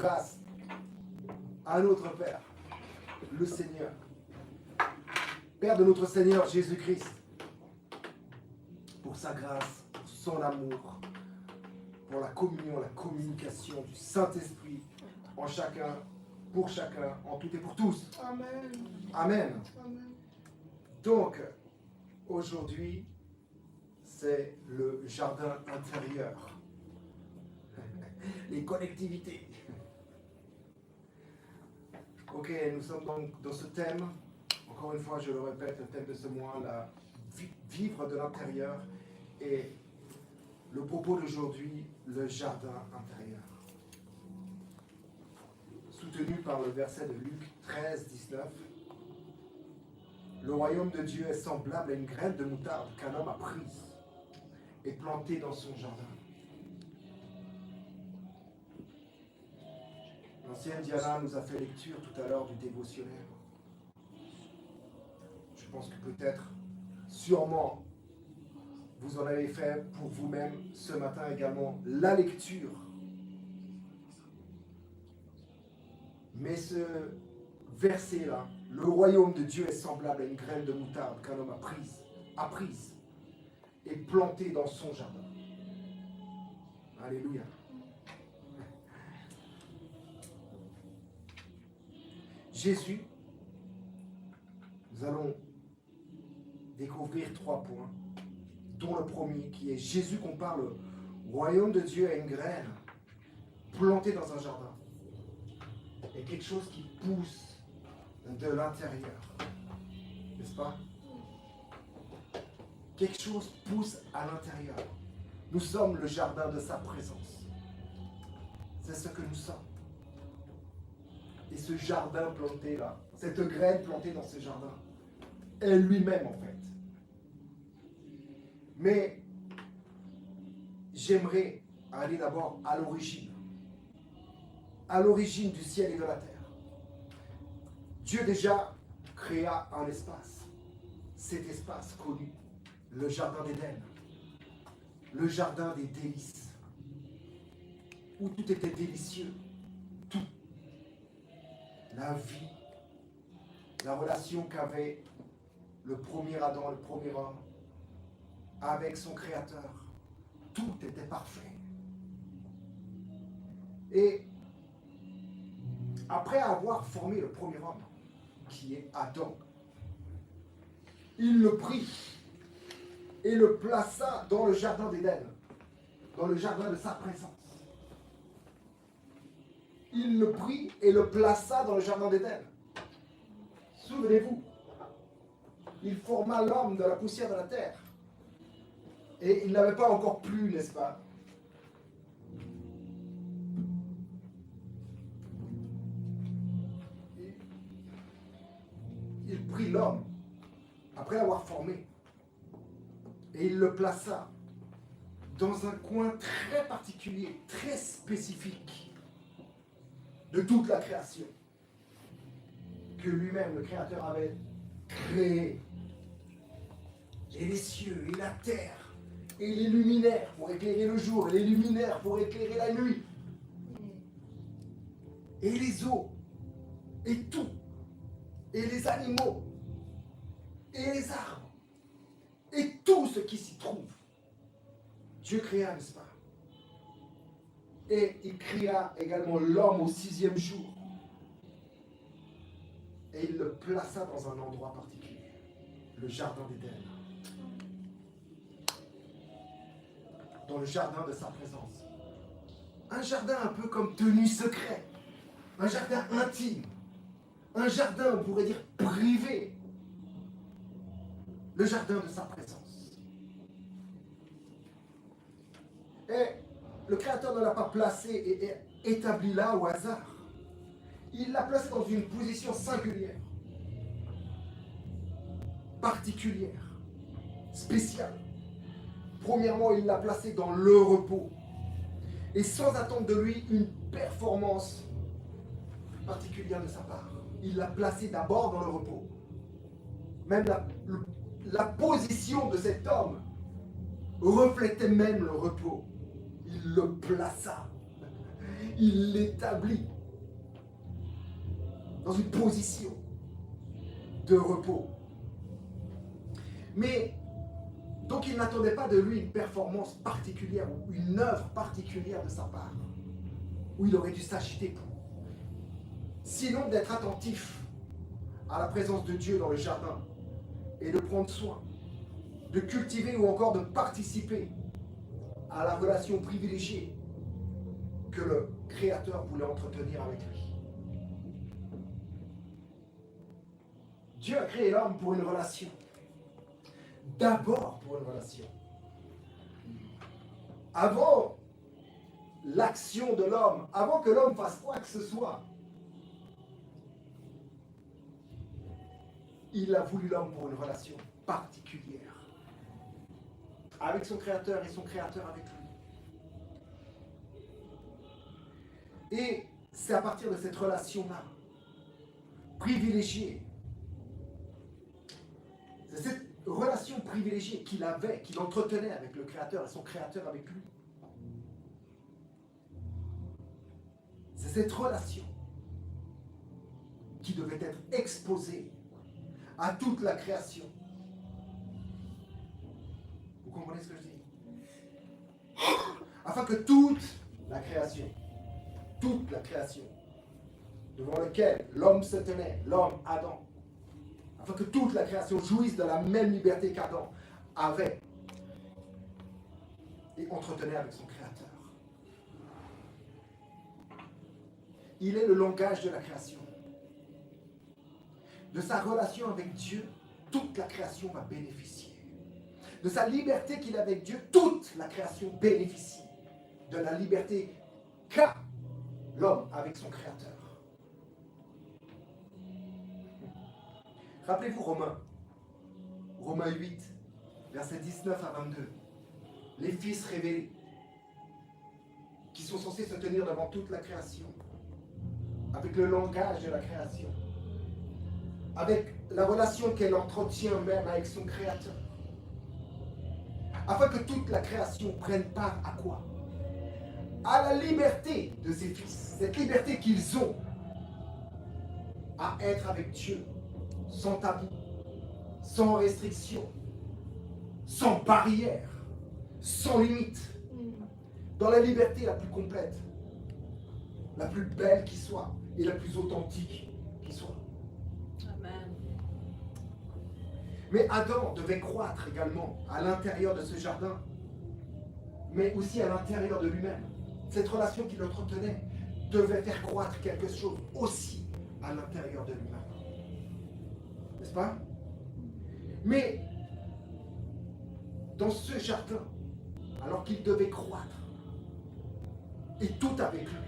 grâce à notre Père, le Seigneur, Père de notre Seigneur Jésus-Christ, pour sa grâce, pour son amour, pour la communion, la communication du Saint-Esprit en chacun, pour chacun, en tout et pour tous. Amen. Amen. Amen. Donc, aujourd'hui, c'est le jardin intérieur. Les connectivités. Ok, nous sommes donc dans ce thème. Encore une fois, je le répète, le thème de ce mois, vivre de l'intérieur. Et le propos d'aujourd'hui, le jardin intérieur. Soutenu par le verset de Luc 13, 19. Le royaume de Dieu est semblable à une graine de moutarde qu'un homme a prise et plantée dans son jardin. L'ancienne Diana nous a fait lecture tout à l'heure du dévotionnel. Je pense que peut-être, sûrement, vous en avez fait pour vous-même ce matin également la lecture. Mais ce verset-là, le royaume de Dieu est semblable à une graine de moutarde qu'un homme a prise et plantée dans son jardin. Alléluia. Jésus, nous allons découvrir 3 points, dont le premier qui est Jésus compare le royaume de Dieu à une graine plantée dans un jardin. Et quelque chose qui pousse de l'intérieur. N'est-ce pas? Quelque chose pousse à l'intérieur. Nous sommes le jardin de sa présence. C'est ce que nous sommes. Et ce jardin planté là, cette graine plantée dans ce jardin, est lui-même en fait. Mais j'aimerais aller d'abord à l'origine du ciel et de la terre. Dieu déjà créa un espace, cet espace connu, le jardin d'Éden, le jardin des délices, où tout était délicieux, tout. La vie, la relation qu'avait le premier Adam, le premier homme, avec son Créateur, tout était parfait. Et après avoir formé le premier homme, qui est Adam, il le prit et le plaça dans le jardin d'Éden, dans le jardin de sa présence. Il le prit et le plaça dans le jardin d'Éden. Souvenez-vous, il forma l'homme de la poussière de la terre. Et il n'avait pas encore plu, n'est-ce pas? Il prit l'homme, après l'avoir formé, et il le plaça dans un coin très particulier, très spécifique de toute la création que lui-même, le Créateur, avait créé. Et les cieux, et la terre, et les luminaires pour éclairer le jour, et les luminaires pour éclairer la nuit, et les eaux, et tout, et les animaux, et les arbres, et tout ce qui s'y trouve. Dieu créa, n'est-ce pas? Et il créa également l'homme au 6e jour. Et il le plaça dans un endroit particulier, le jardin d'Éden. Dans le jardin de sa présence. Un jardin un peu comme tenu secret. Un jardin intime. Un jardin, on pourrait dire, privé. Le jardin de sa présence. Et le Créateur ne l'a pas placé et établi là au hasard. Il l'a placé dans une position singulière, particulière, spéciale. Premièrement, il l'a placé dans le repos. Et sans attendre de lui une performance particulière de sa part. Il l'a placé d'abord dans le repos. Même la position de cet homme reflétait même le repos. Il le plaça. Il l'établit dans une position de repos. Mais, donc il n'attendait pas de lui une performance particulière ou une œuvre particulière de sa part, où il aurait dû s'acheter pour. Sinon d'être attentif à la présence de Dieu dans le jardin et de prendre soin, de cultiver ou encore de participer à la relation privilégiée que le Créateur voulait entretenir avec lui. Dieu a créé l'homme pour une relation. D'abord pour une relation. Avant l'action de l'homme, avant que l'homme fasse quoi que ce soit, il a voulu l'homme pour une relation particulière avec son Créateur et son Créateur avec lui. Et c'est à partir de cette relation-là, privilégiée, c'est cette relation privilégiée qu'il avait, qu'il entretenait avec le Créateur et son Créateur avec lui. C'est cette relation qui devait être exposée à toute la création. Vous comprenez ce que je dis? Afin que toute la création, devant laquelle l'homme se tenait, l'homme Adam, afin que toute la création jouisse de la même liberté qu'Adam avait et entretenait avec son Créateur. Il est le langage de la création. De sa relation avec Dieu, toute la création va bénéficier. De sa liberté qu'il a avec Dieu, toute la création bénéficie de la liberté qu'a l'homme avec son Créateur. Rappelez-vous Romains 8, versets 19 à 22. Les fils révélés qui sont censés se tenir devant toute la création, avec le langage de la création, avec la relation qu'elle entretient même avec son Créateur, afin que toute la création prenne part à quoi? À la liberté de ses fils, cette liberté qu'ils ont à être avec Dieu, sans tabou, sans restriction, sans barrière, sans limite, dans la liberté la plus complète, la plus belle qui soit et la plus authentique qui soit. Amen. Mais Adam devait croître également à l'intérieur de ce jardin, mais aussi à l'intérieur de lui-même. Cette relation qu'il entretenait devait faire croître quelque chose aussi à l'intérieur de lui-même. N'est-ce pas? Mais dans ce jardin, alors qu'il devait croître, et tout avec lui,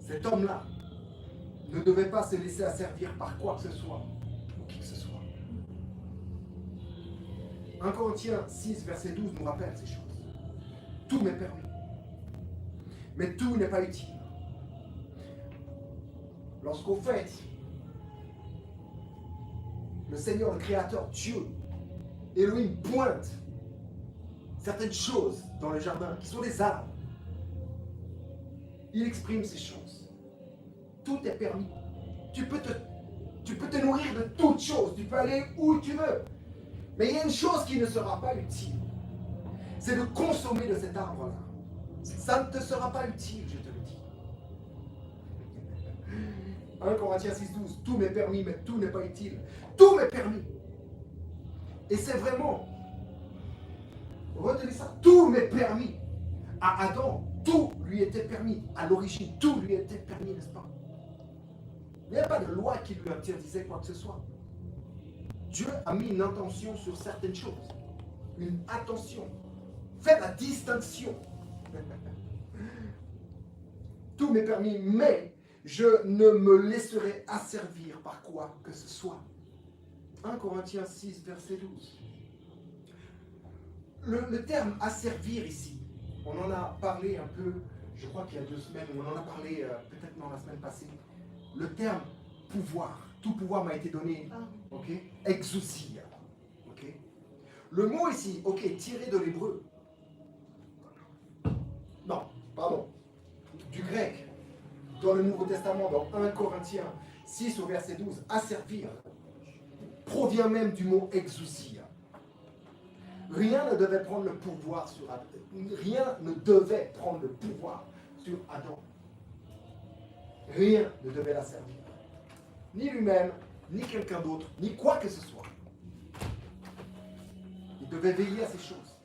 cet homme-là ne devait pas se laisser asservir par quoi que ce soit, ou qui que ce soit. 1 Corinthiens 6, verset 12 nous rappelle ces choses. Tout m'est permis, mais tout n'est pas utile. Lorsqu'au fait, le Seigneur, le Créateur, Dieu, Elohim pointe certaines choses dans le jardin qui sont des arbres. Il exprime ces choses. Tout est permis. Tu peux te nourrir de toutes choses. Tu peux aller où tu veux. Mais il y a une chose qui ne sera pas utile. C'est de consommer de cet arbre-là. Ça ne te sera pas utile, je te le dis. 1 Corinthiens 6, 12. Tout m'est permis, mais tout n'est pas utile. Tout m'est permis. Et c'est vraiment, retenez ça, tout m'est permis. À Adam, tout lui était permis. À l'origine, tout lui était permis, n'est-ce pas? Il n'y a pas de loi qui lui interdisait quoi que ce soit. Dieu a mis une intention sur certaines choses. Une attention. Faites la distinction. Tout m'est permis, mais je ne me laisserai asservir par quoi que ce soit. 1 Corinthiens 6, verset 12. Le terme asservir ici, on en a parlé un peu, je crois qu'il y a 2 semaines, on en a parlé peut-être dans la semaine passée. Le terme pouvoir, tout pouvoir m'a été donné, ok? Exousia, ok? Le mot ici, ok, tiré de l'hébreu. Non, pardon, du grec, dans le Nouveau Testament, dans 1 Corinthiens 6 au verset 12, asservir, provient même du mot exousia. Rien ne devait prendre le pouvoir sur Adam. Rien ne devait prendre le pouvoir sur Adam. Rien ne devait l'asservir. Ni lui-même, ni quelqu'un d'autre, ni quoi que ce soit. Il devait veiller à ces choses.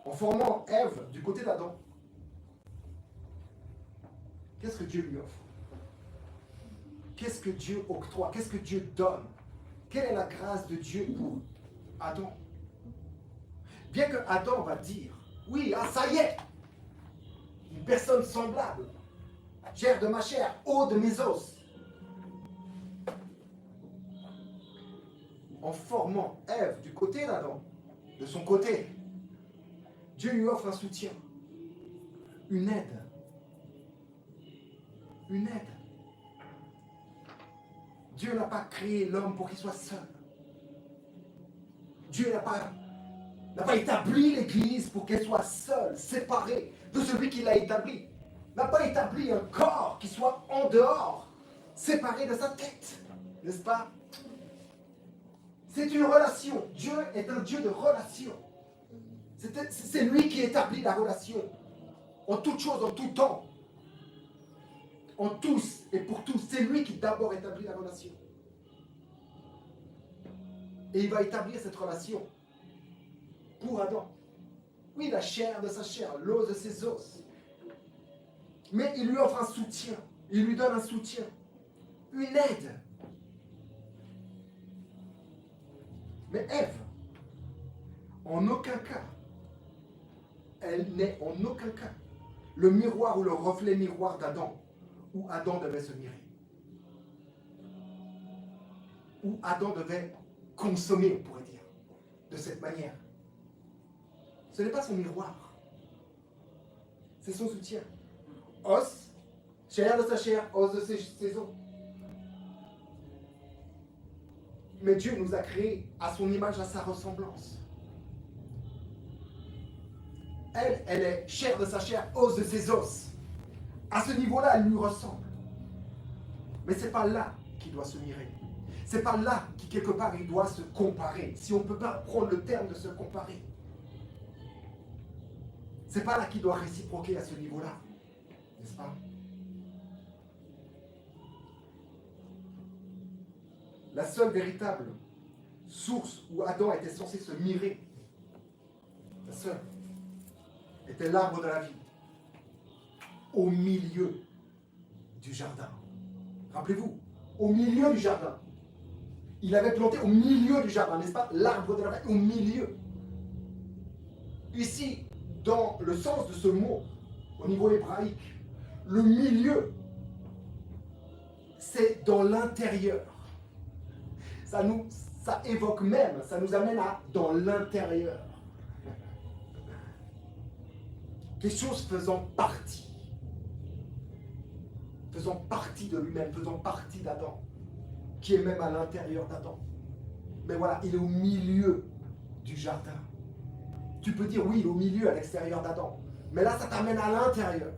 En formant Ève du côté d'Adam, qu'est-ce que Dieu lui offre? Qu'est-ce que Dieu octroie? Qu'est-ce que Dieu donne? Quelle est la grâce de Dieu pour Adam? Bien que Adam va dire, oui, ah ça y est, une personne semblable, chair de ma chair, eau de mes os. En formant Ève du côté d'Adam, de son côté, Dieu lui offre un soutien, une aide. Une aide. Dieu n'a pas créé l'homme pour qu'il soit seul. Dieu n'a pas établi l'Église pour qu'elle soit seule, séparée de celui qui l'a établi. N'a pas établi un corps qui soit en dehors, séparé de sa tête. N'est-ce pas? C'est une relation. Dieu est un Dieu de relation. C'est lui qui établit la relation. En toute chose, en tout temps. En tous et pour tous. C'est lui qui d'abord établit la relation. Et il va établir cette relation pour Adam. Oui, la chair de sa chair, l'os de ses os. Mais il lui offre un soutien. Il lui donne un soutien. Une aide. Mais Ève, en aucun cas, elle n'est en aucun cas le miroir ou le reflet miroir d'Adam, où Adam devait se mirer. Où Adam devait consommer, on pourrait dire, de cette manière. Ce n'est pas son miroir. C'est son soutien. Os, chair de sa chair, os de ses os. Mais Dieu nous a créés à son image, à sa ressemblance. Elle est chair de sa chair, os de ses os. À ce niveau-là, elle lui ressemble. Mais ce n'est pas là qu'il doit se mirer. Ce n'est pas là qu'il, quelque part, il doit se comparer. Si on ne peut pas prendre le terme de se comparer. Ce n'est pas là qu'il doit réciproquer à ce niveau-là. N'est-ce pas? La seule véritable source où Adam était censé se mirer, la seule, était l'arbre de la vie, au milieu du jardin. Rappelez-vous, au milieu du jardin. Il avait planté au milieu du jardin, n'est-ce pas? L'arbre de la vie, au milieu. Ici, dans le sens de ce mot, au niveau hébraïque, le milieu, c'est dans l'intérieur. Ça évoque même, ça nous amène à dans l'intérieur. Quelque chose faisant partie de lui-même, faisant partie d'Adam, qui est même à l'intérieur d'Adam. Mais voilà, il est au milieu du jardin. Tu peux dire oui, il est au milieu, à l'extérieur d'Adam. Mais là, ça t'amène à l'intérieur.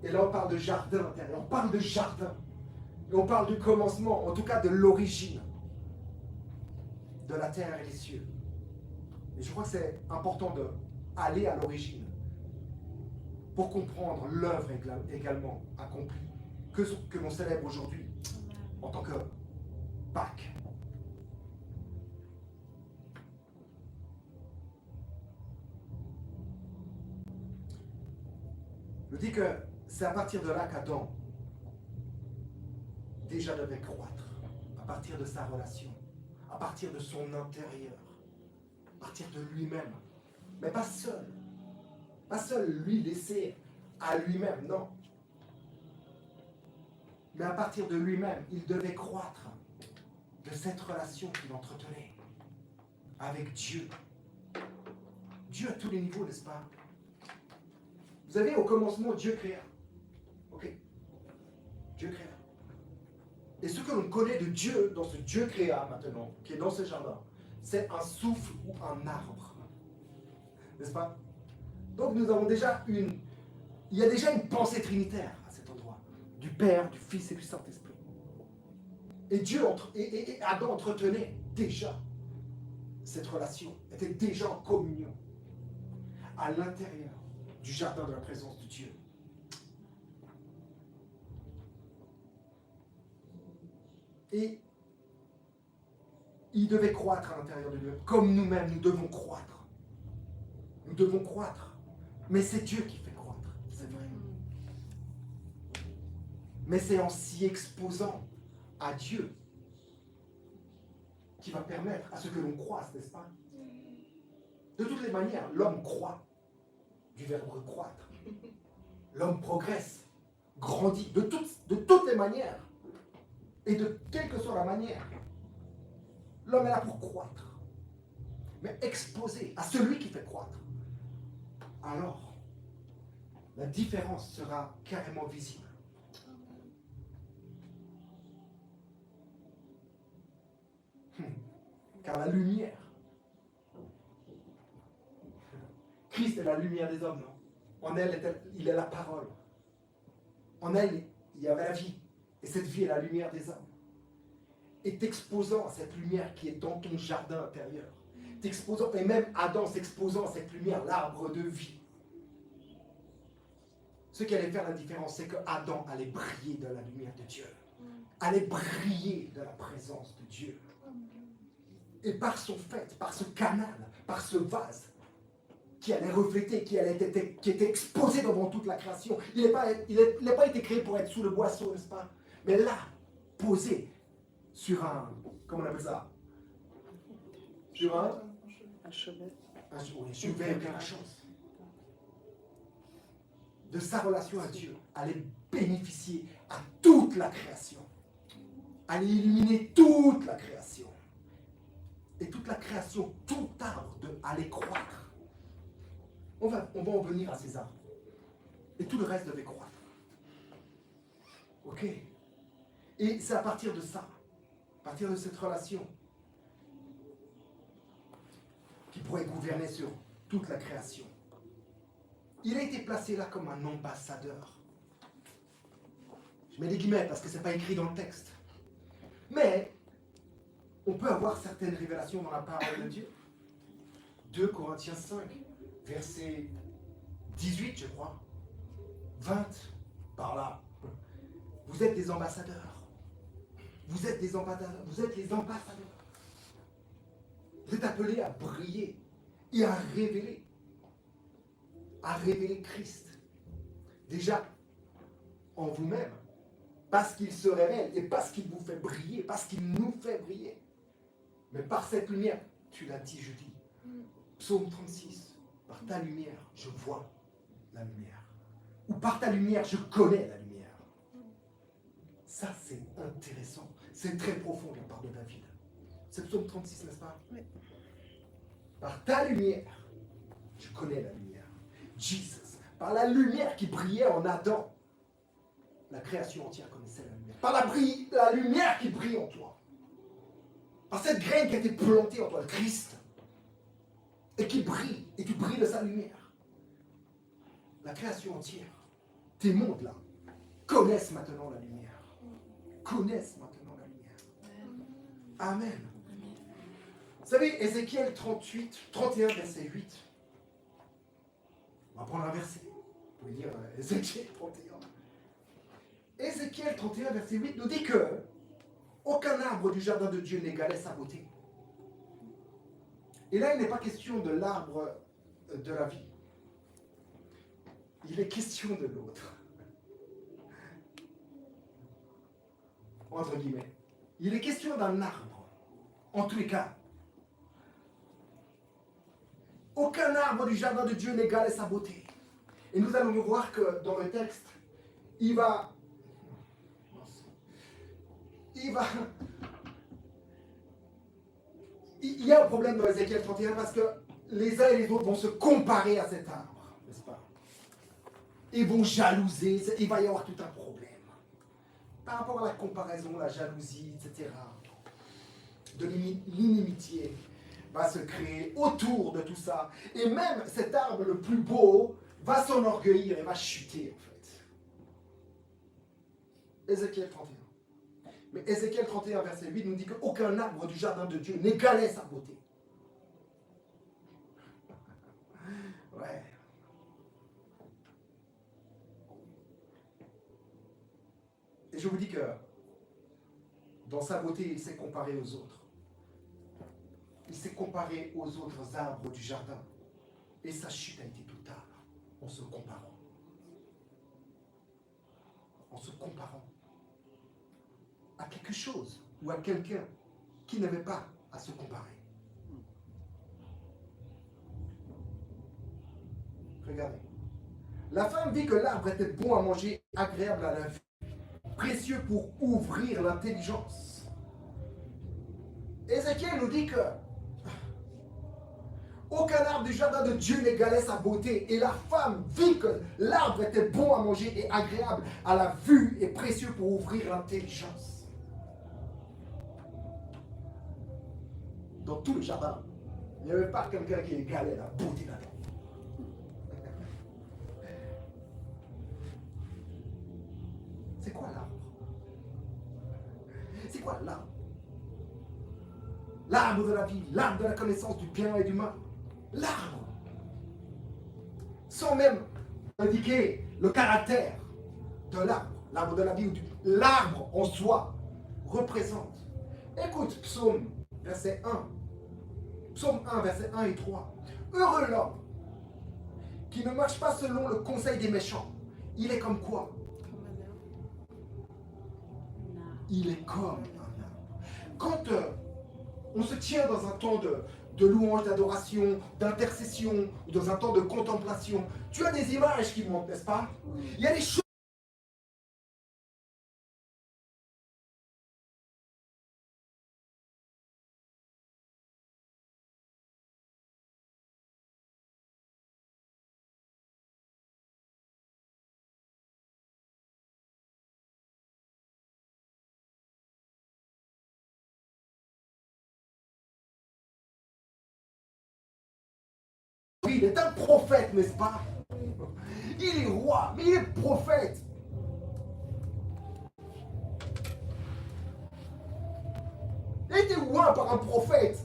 Et là, on parle de jardin intérieur, on parle de jardin. Et on parle du commencement, en tout cas de l'origine de la terre et des cieux. Et je crois que c'est important d'aller à l'origine pour comprendre l'œuvre également accomplie que l'on célèbre aujourd'hui en tant que Pâques. Je dis que c'est à partir de là qu'Adam déjà devait croître, à partir de sa relation, à partir de son intérieur, à partir de lui-même, mais pas seul lui laissé à lui-même, non. Mais à partir de lui-même, il devait croître de cette relation qu'il entretenait avec Dieu. Dieu à tous les niveaux, n'est-ce pas? Vous savez, au commencement, Dieu créa. Ok? Dieu créa. Et ce que l'on connaît de Dieu, dans ce Dieu créa maintenant, qui est dans ce jardin, c'est un souffle ou un arbre. N'est-ce pas? Donc nous avons déjà il y a déjà une pensée trinitaire à cet endroit, du Père, du Fils et du Saint-Esprit. Et et Adam entretenait déjà cette relation, était déjà en communion à l'intérieur du jardin de la présence de Dieu. Et il devait croître à l'intérieur de lui-même, comme nous-mêmes, nous devons croître. Nous devons croître. Mais c'est Dieu qui fait croître, c'est vrai. Mais c'est en s'y exposant à Dieu qui va permettre à ce que l'on croisse, n'est-ce pas? De toutes les manières, l'homme croît, du verbe croître. L'homme progresse, grandit, de toutes les manières. Et de quelle que soit la manière, l'homme est là pour croître. Mais exposé à celui qui fait croître, alors la différence sera carrément visible. Car la lumière, Christ est la lumière des hommes, non? En elle, il est la parole. En elle, il y avait la vie. Et cette vie est la lumière des hommes. Et t'exposant à cette lumière qui est dans ton jardin intérieur, t'exposant, et même Adam s'exposant à cette lumière, l'arbre de vie. Ce qui allait faire la différence, c'est que Adam allait briller de la lumière de Dieu. Allait briller de la présence de Dieu. Et par son fait, par ce canal, par ce vase, qui allait refléter, qui était exposé devant toute la création. Il n'a pas été créé pour être sous le boisseau, n'est-ce pas? Mais là, posé sur un, comment on appelle ça? Sur un chevet. Un chevet de la chance. De sa relation à Dieu, allait bénéficier à toute la création. Allait illuminer toute la création. Et toute la création, tout arbre allait croître. On va en venir à ces arbres. Et tout le reste devait croître. Ok? Et c'est à partir de ça, à partir de cette relation, qui pourrait gouverner sur toute la création. Il a été placé là comme un ambassadeur. Je mets des guillemets parce que ce n'est pas écrit dans le texte. Mais on peut avoir certaines révélations dans la parole de Dieu. 2 Corinthiens 5, verset 18, je crois. 20, par là. Vous êtes des ambassadeurs. Vous êtes des ambassadeurs. Vous êtes les ambassadeurs. Vous êtes appelés à briller et à révéler Christ. Déjà, en vous-même, parce qu'il se révèle et parce qu'il vous fait briller, parce qu'il nous fait briller. Mais par cette lumière, tu l'as dit, je dis, Psaume 36, par ta lumière, je vois la lumière. Ou par ta lumière, je connais la lumière. Ça, c'est intéressant. C'est très profond de la part de David. C'est Psaume 36, n'est-ce pas? Oui. Par ta lumière, je connais la lumière. Jesus, par la lumière qui brillait en Adam, la création entière connaissait la lumière. Par la lumière qui brille en toi. Par cette graine qui a été plantée en toi, le Christ, et qui brille, et tu brilles de sa lumière. La création entière, tes mondes là, connaissent maintenant la lumière. Connaissent maintenant la lumière. Amen. Vous savez, Ézéchiel 31, verset 8. On va prendre un verset. Vous pouvez lire Ézéchiel 31. Ézéchiel 31, verset 8 nous dit que aucun arbre du jardin de Dieu n'égalait sa beauté. Et là, il n'est pas question de l'arbre de la vie. Il est question de l'autre. Entre guillemets. Il est question d'un arbre. En tous les cas. Aucun arbre du jardin de Dieu n'égalait sa beauté. Et nous allons voir que dans le texte, il y a un problème dans Ézéchiel 31 parce que les uns et les autres vont se comparer à cet arbre, n'est-ce pas? Ils vont jalouser, il va y avoir tout un problème. Par rapport à la comparaison, la jalousie, etc. De l'inimitié. Il va se créer autour de tout ça. Et même cet arbre le plus beau va s'enorgueillir et va chuter en fait. Ézéchiel 31. Mais Ézéchiel 31, verset 8 nous dit qu'aucun arbre du jardin de Dieu n'égalait sa beauté. Ouais. Et je vous dis que dans sa beauté, il s'est comparé aux autres. Il s'est comparé aux autres arbres du jardin. Et sa chute a été totale en se comparant. En se comparant à quelque chose ou à quelqu'un qui n'avait pas à se comparer. Regardez. La femme vit que l'arbre était bon à manger, agréable à la vue, précieux pour ouvrir l'intelligence. Ézéchiel nous dit que aucun arbre du jardin de Dieu n'égalait sa beauté. Et la femme vit que l'arbre était bon à manger et agréable à la vue et précieux pour ouvrir l'intelligence. Dans tout le jardin, il n'y avait pas quelqu'un qui égalait la beauté d'Adam. C'est quoi l'arbre? C'est quoi l'arbre? L'arbre de la vie, l'arbre de la connaissance du bien et du mal. L'arbre. Sans même indiquer le caractère de l'arbre. L'arbre de la vie ou du... L'arbre en soi représente. Écoute, Psaume, verset 1. Psaume 1, verset 1 et 3. Heureux l'homme qui ne marche pas selon le conseil des méchants. Il est comme quoi? Il est comme un arbre. Quand on se tient dans un temps de louange, d'adoration, d'intercession, ou dans un temps de contemplation, tu as des images qui montent, n'est-ce pas? Il y a des choses. Il est un prophète, n'est-ce pas? Il est roi, mais il est prophète. Il a été roi par un prophète.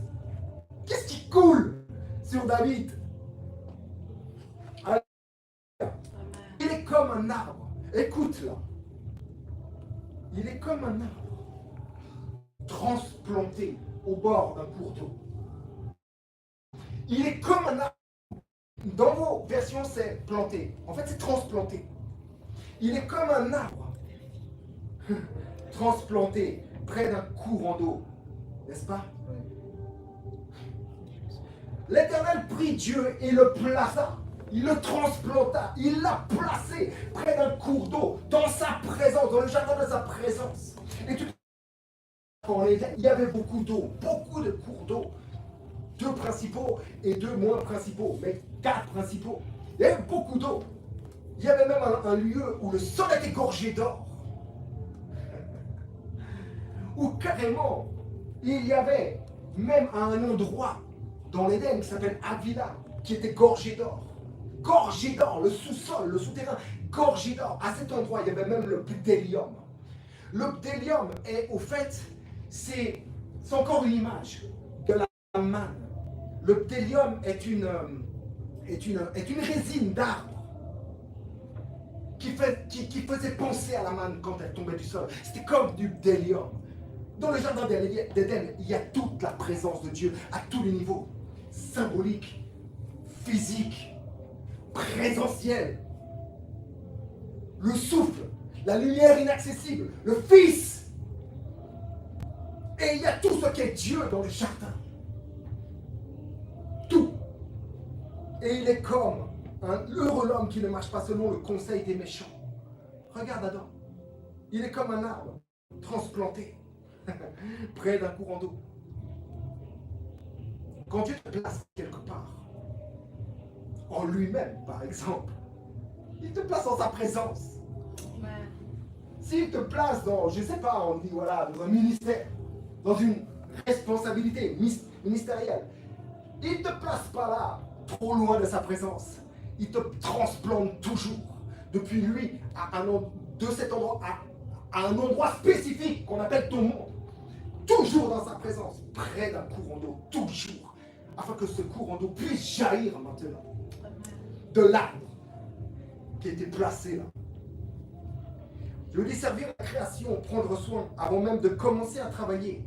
Qu'est-ce qui coule sur David? Il est comme un arbre. Écoute là. Il est comme un arbre transplanté au bord d'un cours d'eau. Il est comme un arbre. Dans vos versions, c'est planté. En fait, c'est transplanté. Il est comme un arbre transplanté près d'un courant d'eau. N'est-ce pas? L'Éternel prit Dieu et le plaça. Il le transplanta. Il l'a placé près d'un cours d'eau, dans sa présence, dans le jardin de sa présence. Et tout il y avait beaucoup d'eau, beaucoup de cours d'eau. 2 principaux et 2 moins principaux, mais 4 principaux. Il y avait beaucoup d'eau. Il y avait même un lieu où le sol était gorgé d'or. Où carrément, il y avait même un endroit dans l'Éden qui s'appelle Avila, qui était gorgé d'or. Gorgé d'or, le sous-sol, le souterrain, gorgé d'or. À cet endroit, il y avait même le bdellium. Le bdellium est, au fait, c'est encore une image de la manne. Le bdellium est une résine d'arbre qui faisait penser à la manne quand elle tombait du sol. C'était comme du bdellium. Dans le jardin d'Éden, il y a toute la présence de Dieu à tous les niveaux. Symbolique, physique, présentiel. Le souffle, la lumière inaccessible, le Fils. Et il y a tout ce qu'est Dieu dans le jardin. Tout. Et il est comme un heureux homme qui ne marche pas selon le conseil des méchants. Regarde Adam. Il est comme un arbre transplanté près d'un courant d'eau. Quand Dieu te place quelque part, en lui-même par exemple, il te place en sa présence. S'il te place dans, je ne sais pas, on dit voilà, dans un ministère, dans une responsabilité ministérielle, Il ne te place pas là, trop loin de sa présence. Il te transplante toujours, depuis lui, de cet endroit à un endroit spécifique qu'on appelle ton monde. Toujours dans sa présence, près d'un courant d'eau, toujours, afin que ce courant d'eau puisse jaillir maintenant de l'arbre qui a été placé là. Je veux dire, servir la création, prendre soin, avant même de commencer à travailler,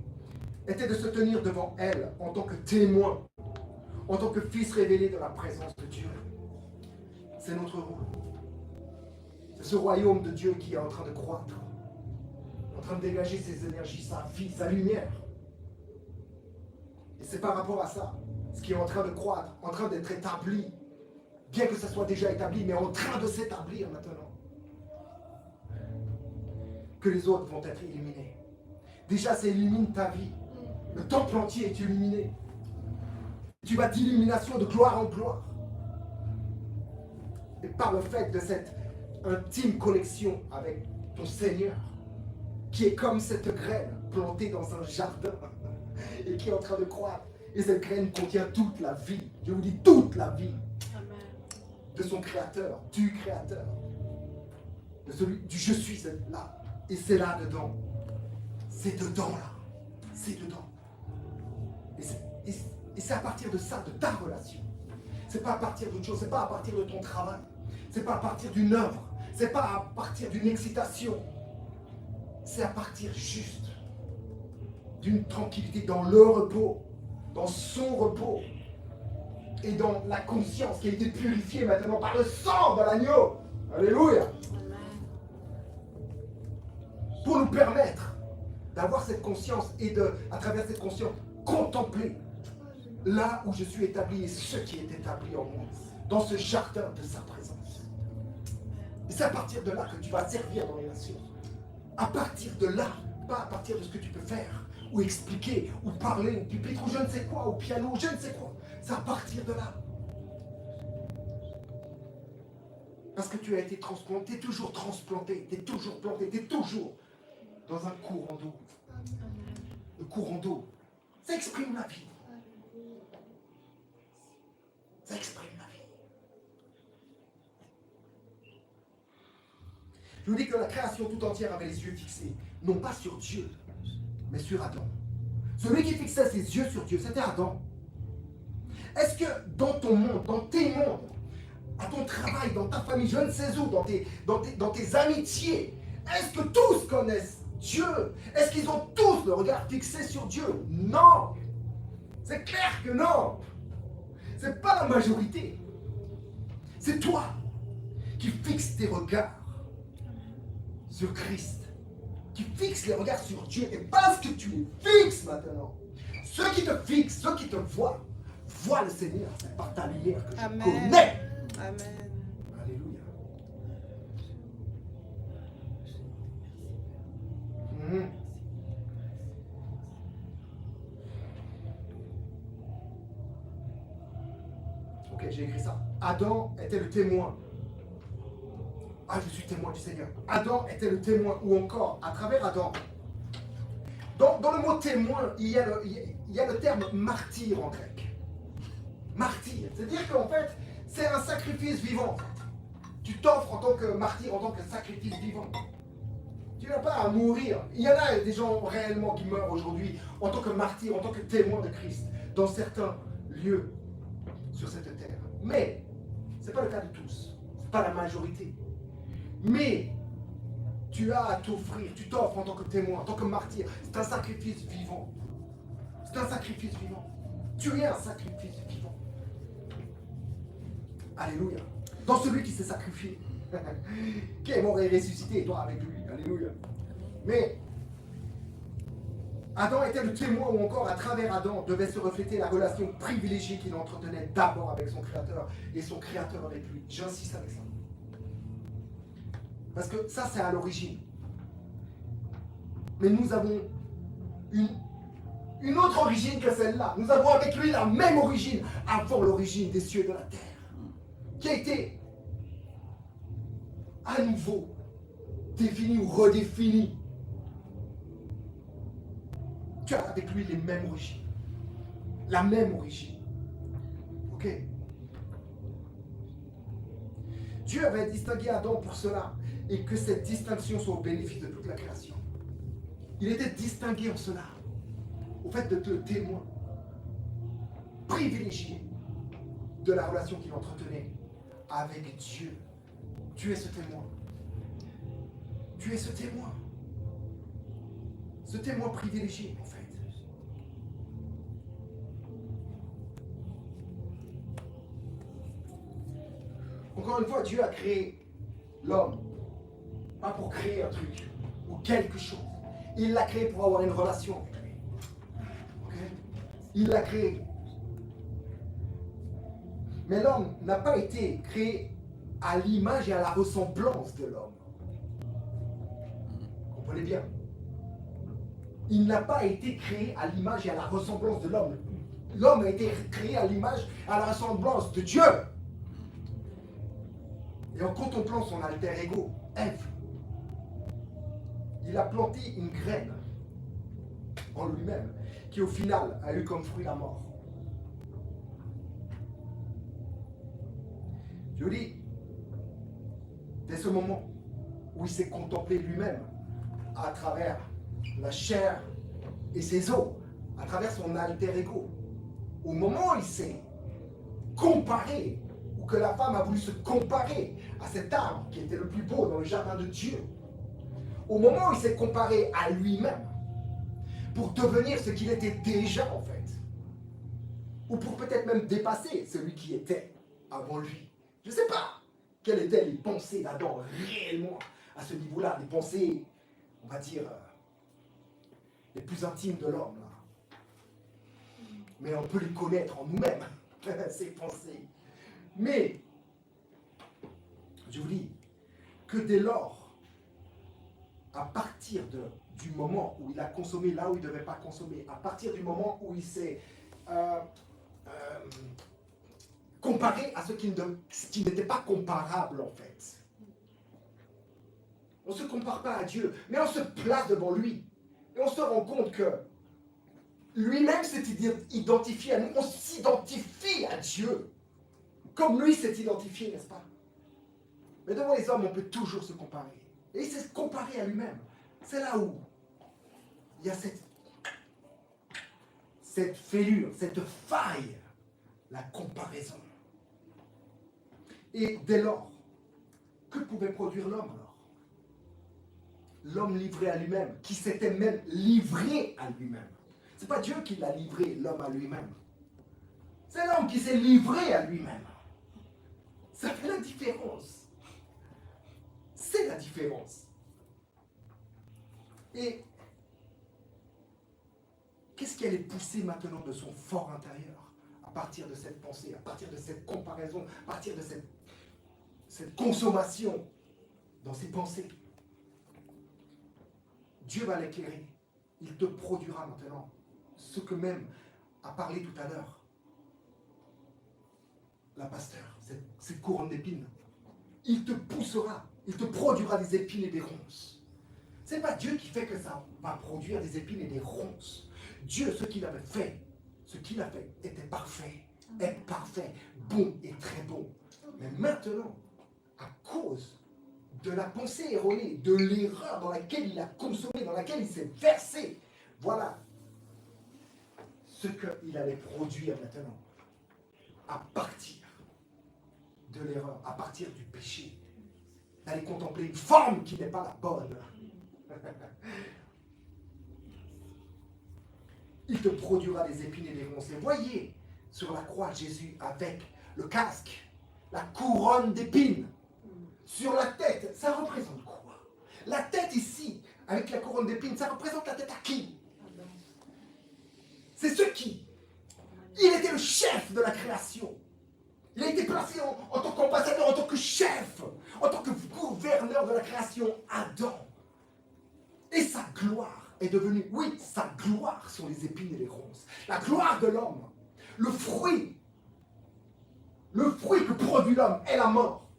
était de se tenir devant elle en tant que témoin, en tant que fils révélé de la présence de Dieu. C'est notre rôle. C'est ce royaume de Dieu qui est en train de croître, en train de dégager ses énergies, sa vie, sa lumière. Et c'est par rapport à ça, ce qui est en train de croître, en train d'être établi, bien que ça soit déjà établi, mais en train de s'établir maintenant, que les autres vont être illuminés. Déjà, ça illumine ta vie. Le temple entier est illuminé. Tu vas d'illumination de gloire en gloire. Et par le fait de cette intime connexion avec ton Seigneur, qui est comme cette graine plantée dans un jardin et qui est en train de croître. Et cette graine contient toute la vie. Je vous dis toute la vie. Amen. De son Créateur, du Créateur. De celui du je suis là. Et c'est là-dedans. C'est dedans là. C'est dedans. Et c'est à partir de ça, de ta relation. C'est pas à partir d'autre chose. C'est pas à partir de ton travail. C'est pas à partir d'une œuvre. C'est pas à partir d'une excitation. C'est à partir juste d'une tranquillité dans le repos, dans son repos et dans la conscience qui a été purifiée maintenant par le sang de l'agneau. Alléluia. Pour nous permettre d'avoir cette conscience et à travers cette conscience, contempler là où je suis établi et ce qui est établi en moi, dans ce jardin de sa présence. Et c'est à partir de là que tu vas servir dans les nations. À partir de là, pas à partir de ce que tu peux faire, ou expliquer, ou parler, ou pupitre, ou je ne sais quoi, ou piano, ou je ne sais quoi. C'est à partir de là. Parce que tu as été transplanté, tu es toujours transplanté, tu es toujours planté, tu es toujours dans un courant d'eau. Le courant d'eau, ça exprime la vie. Ça exprime la vie. Je vous dis que la création tout entière avait les yeux fixés, non pas sur Dieu, mais sur Adam. Celui qui fixait ses yeux sur Dieu, c'était Adam. Est-ce que dans ton monde, dans tes mondes, à ton travail, dans ta famille, je ne sais où, dans tes amitiés, est-ce que tous connaissent Dieu? Est-ce qu'ils ont tous le regard fixé sur Dieu? Non. C'est clair que non. C'est pas la majorité. C'est toi qui fixes tes regards sur Christ, qui fixes les regards sur Dieu. Et parce que tu les fixes maintenant, ceux qui te fixent, ceux qui te voient le Seigneur. C'est par ta lumière que je connais. Amen. Alléluia. Ok, j'ai écrit ça. Adam était le témoin. Ah, je suis témoin du Seigneur. Adam était le témoin, ou encore, à travers Adam. Dans le mot témoin, il y a le terme martyr en grec. Martyr, c'est-à-dire qu'en fait, c'est un sacrifice vivant. Tu t'offres en tant que martyr, en tant que sacrifice vivant. Tu n'as pas à mourir. Il y en a des gens réellement qui meurent aujourd'hui en tant que martyr, en tant que témoin de Christ, dans certains lieux sur cette terre. Mais ce n'est pas le cas de tous. Ce n'est pas la majorité. Mais tu as à t'offrir, tu t'offres en tant que témoin, en tant que martyr. C'est un sacrifice vivant. C'est un sacrifice vivant. Tu es un sacrifice vivant. Alléluia. Dans celui qui s'est sacrifié, qui est mort et ressuscité, et toi avec lui. Alléluia. Mais Adam était le témoin, ou encore à travers Adam devait se refléter la relation privilégiée qu'il entretenait d'abord avec son Créateur et son Créateur avec lui. J'insiste avec ça. Parce que ça, c'est à l'origine. Mais nous avons une autre origine que celle-là. Nous avons avec lui la même origine avant l'origine des cieux et de la terre, qui a été à nouveau définie ou redéfinie. Tu as avec lui les mêmes origines. La même origine. Ok? Dieu avait distingué Adam pour cela et que cette distinction soit au bénéfice de toute la création. Il était distingué en cela, au fait de te témoin privilégié de la relation qu'il entretenait avec Dieu. Tu es ce témoin. Tu es ce témoin. Ce témoin privilégié, en fait. Encore une fois, Dieu a créé l'homme, pas pour créer un truc ou quelque chose. Il l'a créé pour avoir une relation avec lui. Okay? Il l'a créé. Mais l'homme n'a pas été créé à l'image et à la ressemblance de l'homme. Comprenez bien. Il n'a pas été créé à l'image et à la ressemblance de l'homme. L'homme a été créé à l'image et à la ressemblance de Dieu. Et en contemplant son alter ego, Ève, il a planté une graine en lui-même qui au final a eu comme fruit la mort. Je vous dis, dès ce moment où il s'est contemplé lui-même à travers la chair et ses os, à travers son alter ego, au moment où il s'est comparé, ou que la femme a voulu se comparer à cet arbre qui était le plus beau dans le jardin de Dieu, au moment où il s'est comparé à lui-même pour devenir ce qu'il était déjà en fait, ou pour peut-être même dépasser celui qui était avant lui. Je ne sais pas quelles étaient les pensées d'Adam réellement à ce niveau-là, les pensées, on va dire, les plus intimes de l'homme. Mais on peut les connaître en nous-mêmes, ces pensées. Mais, je vous dis, que dès lors, à partir du moment où il a consommé là où il ne devait pas consommer, à partir du moment où il s'est comparé à ce qui n'était pas comparable en fait. On ne se compare pas à Dieu, mais on se place devant lui. Et on se rend compte que lui-même s'est identifié à nous. On s'identifie à Dieu. Comme lui s'est identifié, n'est-ce pas? Mais devant les hommes, on peut toujours se comparer. Et il s'est comparé à lui-même. C'est là où il y a cette fêlure, cette faille, la comparaison. Et dès lors, que pouvait produire l'homme alors? L'homme livré à lui-même, qui s'était même livré à lui-même. Ce n'est pas Dieu qui l'a livré, l'homme à lui-même. C'est l'homme qui s'est livré à lui-même. Ça fait la différence. C'est la différence. Et qu'est-ce qui allait pousser maintenant de son fort intérieur à partir de cette pensée, à partir de cette comparaison, à partir de cette consommation dans ses pensées? Dieu va l'éclairer. Il te produira maintenant ce que même a parlé tout à l'heure la pasteur, cette couronne d'épines. Il te poussera, il te produira des épines et des ronces. Ce n'est pas Dieu qui fait que ça va produire des épines et des ronces. Dieu, ce qu'il a fait était parfait, est parfait, bon et très bon. Mais maintenant, à cause de la pensée erronée, de l'erreur dans laquelle il a consommé, dans laquelle il s'est versé, voilà ce qu'il allait produire maintenant, à partir de l'erreur, à partir du péché, d'aller contempler une forme qui n'est pas la bonne. Il te produira des épines et des ronces. Et voyez sur la croix Jésus avec le casque, la couronne d'épines sur la tête. Ça représente quoi? La tête ici, avec la couronne d'épines, ça représente la tête à qui? C'est ce qui? Il était le chef de la création. Il a été placé en tant qu'ambassadeur, en tant que chef, en tant que gouverneur de la création, Adam. Et sa gloire est devenue, oui, sa gloire sont les épines et les ronces. La gloire de l'homme, le fruit que produit l'homme est la mort.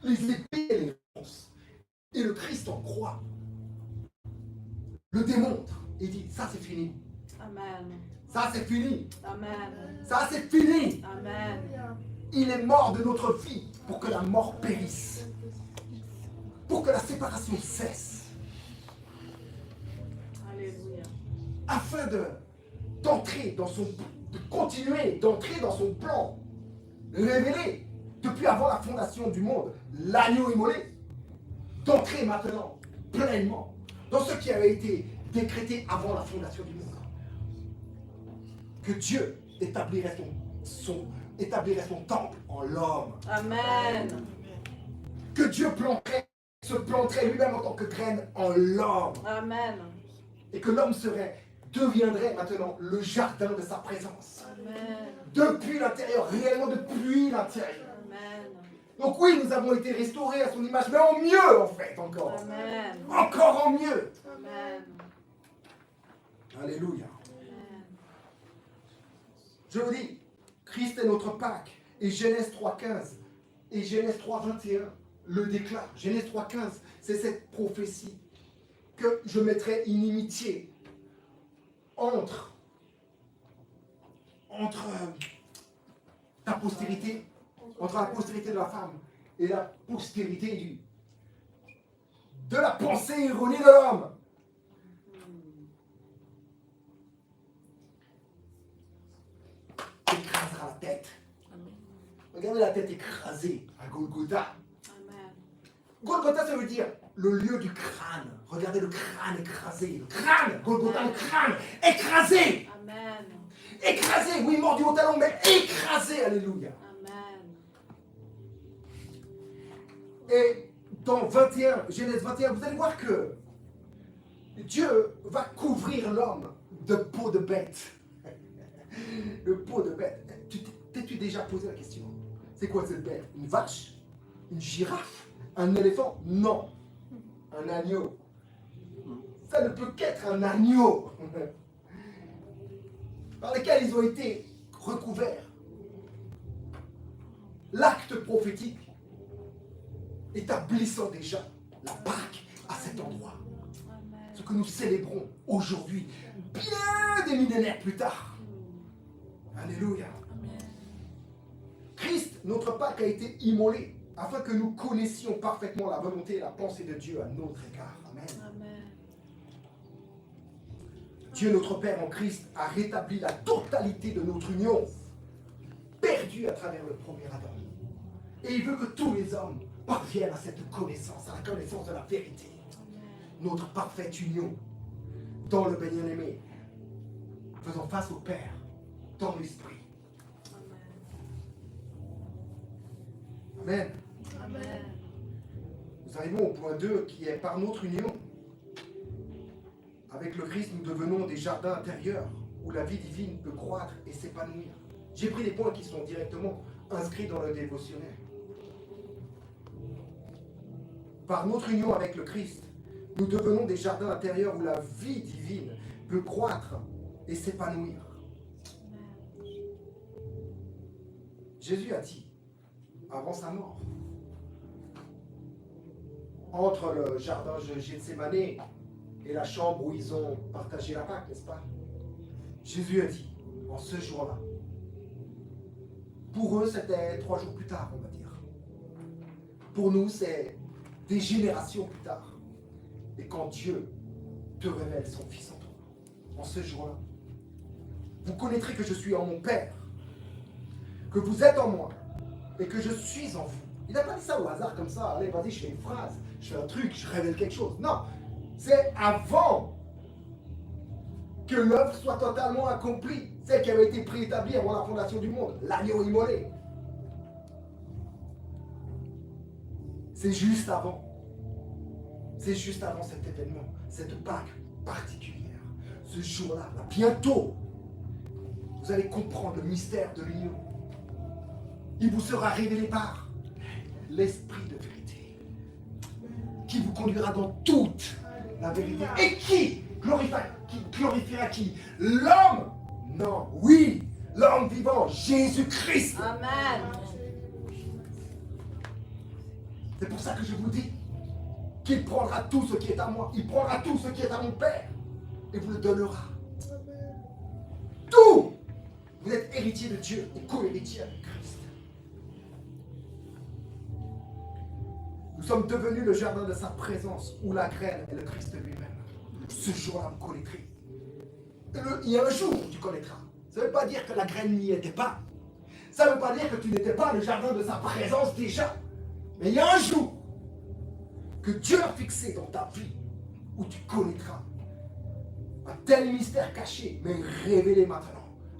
Les épines et les ronces. Et le Christ en croix le démontre et dit, ça c'est fini. Amen. Ça, c'est fini. Amen. Ça, c'est fini. Amen. Il est mort de notre vie pour que la mort périsse. Pour que la séparation cesse. Alléluia. Afin d'entrer dans son... de continuer d'entrer dans son plan révélé depuis avant la fondation du monde, l'agneau immolé, d'entrer maintenant pleinement dans ce qui avait été décrété avant la fondation du monde. Que Dieu établirait son temple en l'homme. Amen. Que Dieu se planterait lui-même en tant que graine en l'homme. Amen. Et que l'homme deviendrait maintenant le jardin de sa présence. Amen. Depuis l'intérieur, réellement depuis l'intérieur. Amen. Donc oui, nous avons été restaurés à son image, mais en mieux en fait encore. Amen. Encore en mieux. Amen. Alléluia. Amen. Je vous dis, Christ est notre Pâque. Et Genèse 3.15 et Genèse 3.21 le déclarent. Genèse 3.15, c'est cette prophétie que je mettrai inimitié entre ta postérité, entre la postérité de la femme et la postérité de la pensée erronée de l'homme. Écrasera la tête. Regardez la tête écrasée à Golgotha. Amen. Golgotha, ça veut dire le lieu du crâne. Regardez le crâne écrasé. Le crâne, Golgotha, le crâne écrasé. Amen. Écrasé, oui, mordu au talon, mais écrasé. Alléluia. Amen. Et dans Genèse 21, vous allez voir que Dieu va couvrir l'homme de peau de bête. De peau de bête. T'es-tu déjà posé la question? C'est quoi cette bête? Une vache? Une girafe? Un éléphant? Non. Un agneau. Ça ne peut qu'être un agneau par lequel ils ont été recouverts. L'acte prophétique établissant déjà la Pâque à cet endroit. Amen. Ce que nous célébrons aujourd'hui, bien des millénaires plus tard. Alléluia. Christ, notre Pâque, a été immolé afin que nous connaissions parfaitement la volonté et la pensée de Dieu à notre égard. Amen. Amen. Dieu, notre Père en Christ, a rétabli la totalité de notre union, perdue à travers le premier Adam. Et il veut que tous les hommes parviennent à cette connaissance, à la connaissance de la vérité. Notre parfaite union dans le bien-aimé, faisant face au Père dans l'Esprit. Amen. Amen. Nous arrivons au point 2 qui est par notre union. Avec le Christ, nous devenons des jardins intérieurs où la vie divine peut croître et s'épanouir. J'ai pris des points qui sont directement inscrits dans le dévotionnel. Par notre union avec le Christ, nous devenons des jardins intérieurs où la vie divine peut croître et s'épanouir. Jésus a dit, avant sa mort, entre le jardin de Gethsémane et la chambre où ils ont partagé la Pâque, n'est-ce pas? Jésus a dit, en ce jour-là, pour eux c'était 3 jours plus tard, on va dire. Pour nous, c'est des générations plus tard. Et quand Dieu te révèle son Fils en toi, en ce jour-là, vous connaîtrez que je suis en mon Père, que vous êtes en moi, et que je suis en vous. Il n'a pas dit ça au hasard comme ça, allez, vas-y, je fais une phrase, je fais un truc, je révèle quelque chose. Non, c'est avant que l'œuvre soit totalement accomplie, celle qui avait été préétablie avant la fondation du monde, l'agneau immolé. C'est juste avant. C'est juste avant cet événement, cette Pâque particulière. Ce jour-là, là, bientôt, vous allez comprendre le mystère de l'union. Il vous sera révélé par l'Esprit de vérité, qui vous conduira dans toute la vérité. Et qui glorifiera qui? L'homme? Non, oui, l'homme vivant, Jésus-Christ. Amen. C'est pour ça que je vous dis qu'il prendra tout ce qui est à moi, il prendra tout ce qui est à mon Père et vous le donnera. Tout! Vous êtes héritier de Dieu et co-héritier avec Christ. Nous sommes devenus le jardin de sa présence où la graine est le Christ lui-même. Ce jour-là, vous connaîtrez. Il y a un jour où tu connaîtras. Ça ne veut pas dire que la graine n'y était pas. Ça ne veut pas dire que tu n'étais pas le jardin de sa présence déjà. Mais il y a un jour que Dieu a fixé dans ta vie où tu connaîtras un tel mystère caché, mais révélé maintenant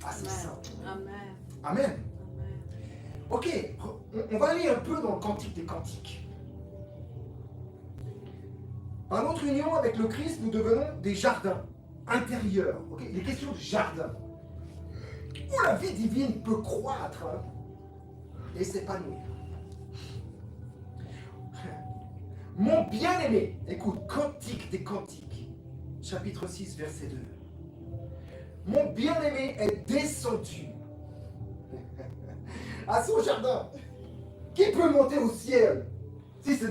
à ses saints. Amen. Amen. Amen. Ok, on va aller un peu dans le Cantique des Cantiques. Par notre union avec le Christ, nous devenons des jardins intérieurs. Okay, il est question de jardin où la vie divine peut croître et s'épanouir. Mon bien-aimé, écoute, Cantique des Cantiques, chapitre 6, verset 2. Mon bien-aimé est descendu à son jardin. Qui peut monter au ciel si ce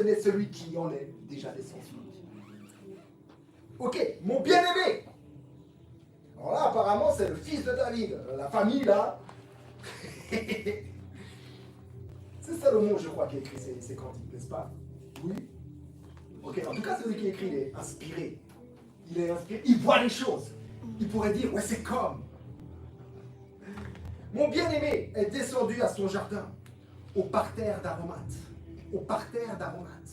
n'est celui qui en est déjà descendu? Ok, mon bien-aimé. Alors là, apparemment, c'est le fils de David. La famille, là. C'est Salomon, je crois, qui a écrit ces cantiques, n'est-ce pas? Oui. Ok, en tout cas, celui qui écrit, il est inspiré. Il est inspiré, il voit les choses. Il pourrait dire, ouais, c'est comme. Mon bien-aimé est descendu à son jardin, au parterre d'aromates. Au parterre d'aromates.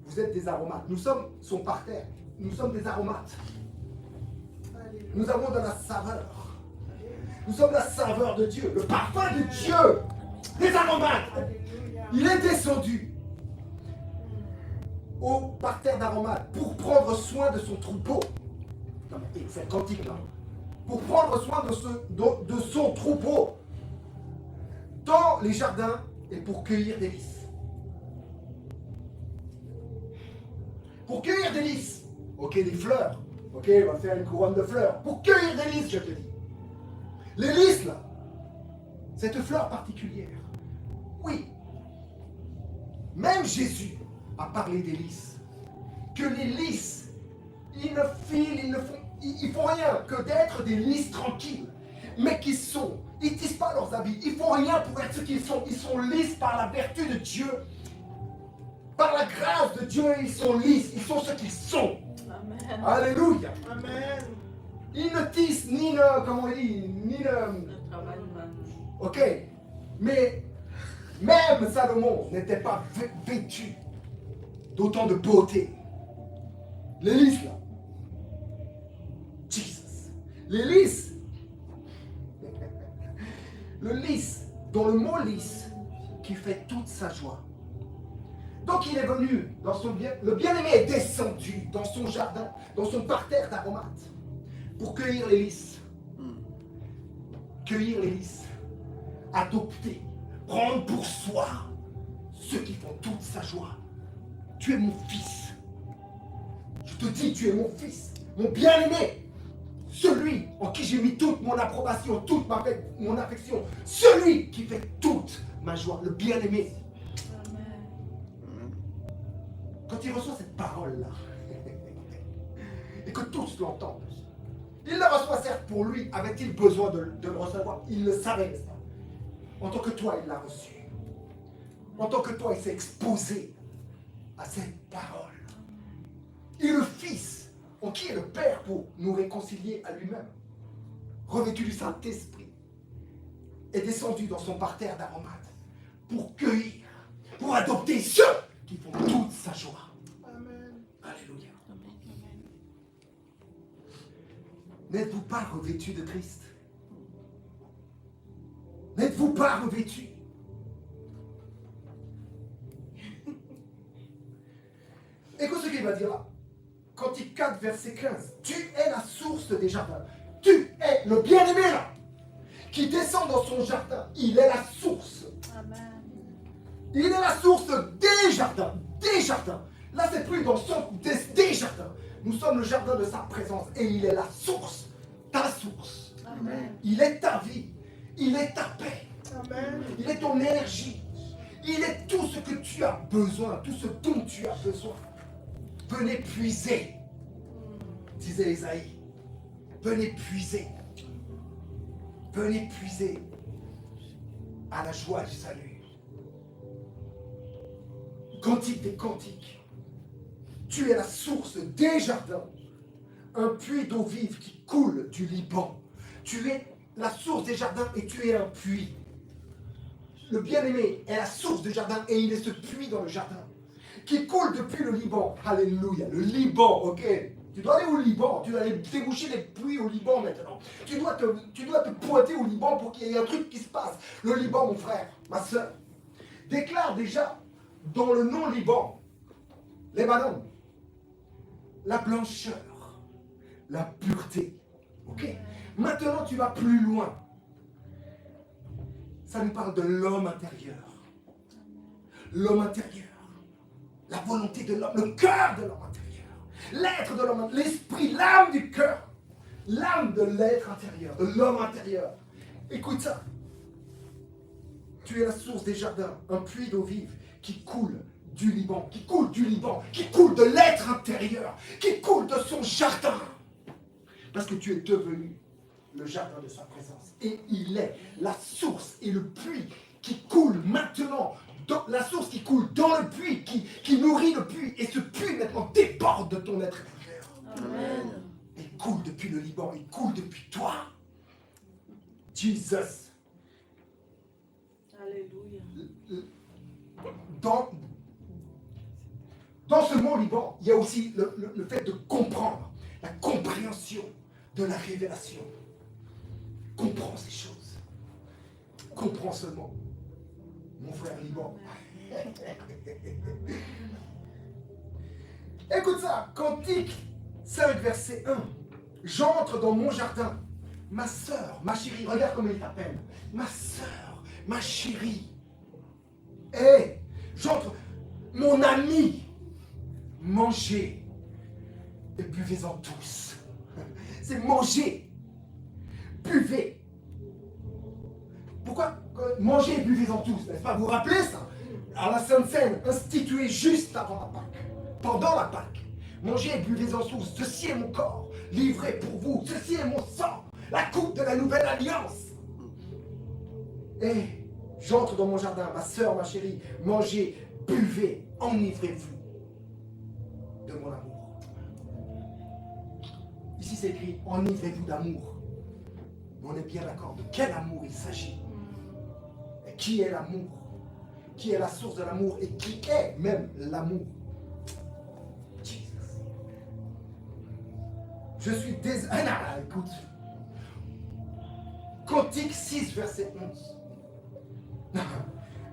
Vous êtes des aromates. Nous sommes son parterre. Nous sommes des aromates. Nous avons de la saveur. Nous sommes la saveur de Dieu, le parfum de Dieu. Des aromates. Il est descendu au parterre d'aromates pour prendre soin de son troupeau. C'est le cantique là. Pour prendre soin de son troupeau dans les jardins et pour cueillir des lys. Pour cueillir des lys. Ok, des fleurs. Ok, on va faire une couronne de fleurs. Pour cueillir des lys, je te dis. Les lys là, cette fleur particulière. Oui. Même Jésus a parlé des lys. Que les lys, ils ne filent, ils font rien que d'être des lys tranquilles. Mais ils tissent pas leurs habits. Ils font rien pour être ce qu'ils sont. Ils sont lisses par la vertu de Dieu. Par la grâce de Dieu, ils sont lisses. Ils sont ce qu'ils sont. Amen. Alléluia. Amen. Ils ne tissent ni le, comment on dit, ni le... Le travail de Ok. Mais même Salomon n'était pas vêtu d'autant de beauté. Les lys là. Jesus. Les lys. Le lys, dont le mot lys, qui fait toute sa joie. Donc il est venu dans son bien, le bien-aimé est descendu dans son jardin, dans son parterre d'aromates, pour cueillir les lys. Cueillir les lys. Adopter, prendre pour soi ceux qui font toute sa joie. Tu es mon fils. Je te dis, tu es mon fils, mon bien-aimé. Celui en qui j'ai mis toute mon approbation, toute mon affection. Celui qui fait toute ma joie, le bien-aimé. Amen. Quand il reçoit cette parole-là, et que tous l'entendent, il la reçoit certes pour lui. Avait-il besoin de le recevoir? Il le savait, n'est-ce pas? En tant que toi, il l'a reçu. En tant que toi, il s'est exposé à cette parole. Et le Fils, en qui est le Père pour nous réconcilier à lui-même, revêtu du Saint-Esprit, est descendu dans son parterre d'aromates pour cueillir, pour adopter ceux qui font toute sa joie. Amen. Alléluia. N'êtes-vous pas revêtus de Christ? N'êtes-vous pas revêtus? Écoute ce qu'il va dire là. Cantique 4, verset 15. Tu es la source des jardins. Tu es le bien-aimé là, qui descend dans son jardin. Il est la source. Amen. Il est la source des jardins. Des jardins. Là, c'est plus dans son des jardins. Nous sommes le jardin de sa présence. Et il est la source. Ta source. Amen. Il est ta vie. Il est ta paix. Amen. Il est ton énergie. Il est tout ce que tu as besoin. Tout ce dont tu as besoin. Venez puiser, disait Esaïe. Venez puiser. Venez puiser à la joie du salut. Cantique des cantiques. Tu es la source des jardins. Un puits d'eau vive qui coule du Liban. Tu es la source des jardins et tu es un puits. Le bien-aimé est la source du jardin et il est ce puits dans le jardin qui coule depuis le Liban. Alléluia. Le Liban, ok. Tu dois aller au Liban. Tu dois aller déboucher les puits au Liban maintenant. Tu dois te pointer au Liban pour qu'il y ait un truc qui se passe. Le Liban, mon frère, ma soeur, déclare déjà dans le nom Liban, Lebanon, la blancheur, la pureté. Ok. Maintenant, tu vas plus loin. Ça nous parle de l'homme intérieur. L'homme intérieur. La volonté de l'homme, le cœur de l'homme intérieur. L'être de l'homme, l'esprit, l'âme du cœur. L'âme de l'être intérieur, de l'homme intérieur. Écoute ça. Tu es la source des jardins, un puits d'eau vive qui coule du Liban, qui coule de l'être intérieur, qui coule de son jardin. Parce que tu es devenu le jardin de sa présence. Et il est la source et le puits qui coule maintenant, la source qui coule dans le puits, qui nourrit le puits. Et ce puits maintenant déborde de ton être intérieur. Amen. Il coule depuis le Liban, il coule depuis toi. Jesus. Alléluia. Dans ce mot Liban, il y a aussi le fait de comprendre, la compréhension de la révélation. Comprends ces choses. Comprends ce mot. Mon frère Liban. Écoute ça, Cantique 5, verset 1. J'entre dans mon jardin. Ma sœur, ma chérie, regarde comment il t'appelle. Ma sœur, ma chérie. Hé, j'entre, mon ami. Mangez et buvez-en tous. C'est manger. Buvez. Pourquoi manger et buvez-en tous, n'est-ce pas? Vous vous rappelez ça? À la Sainte Seine, instituée juste avant la Pâque, pendant la Pâque. Mangez et buvez-en tous. Ceci est mon corps, livré pour vous. Ceci est mon sang, la coupe de la nouvelle alliance. Et j'entre dans mon jardin, ma soeur, ma chérie. Mangez, buvez, enivrez-vous de mon amour. Ici c'est écrit, enivrez-vous d'amour. Mais on est bien d'accord de quel amour il s'agit. Et qui est l'amour? Qui est la source de l'amour et qui est même l'amour? Jesus. Je suis écoute. Cantique 6, verset 11.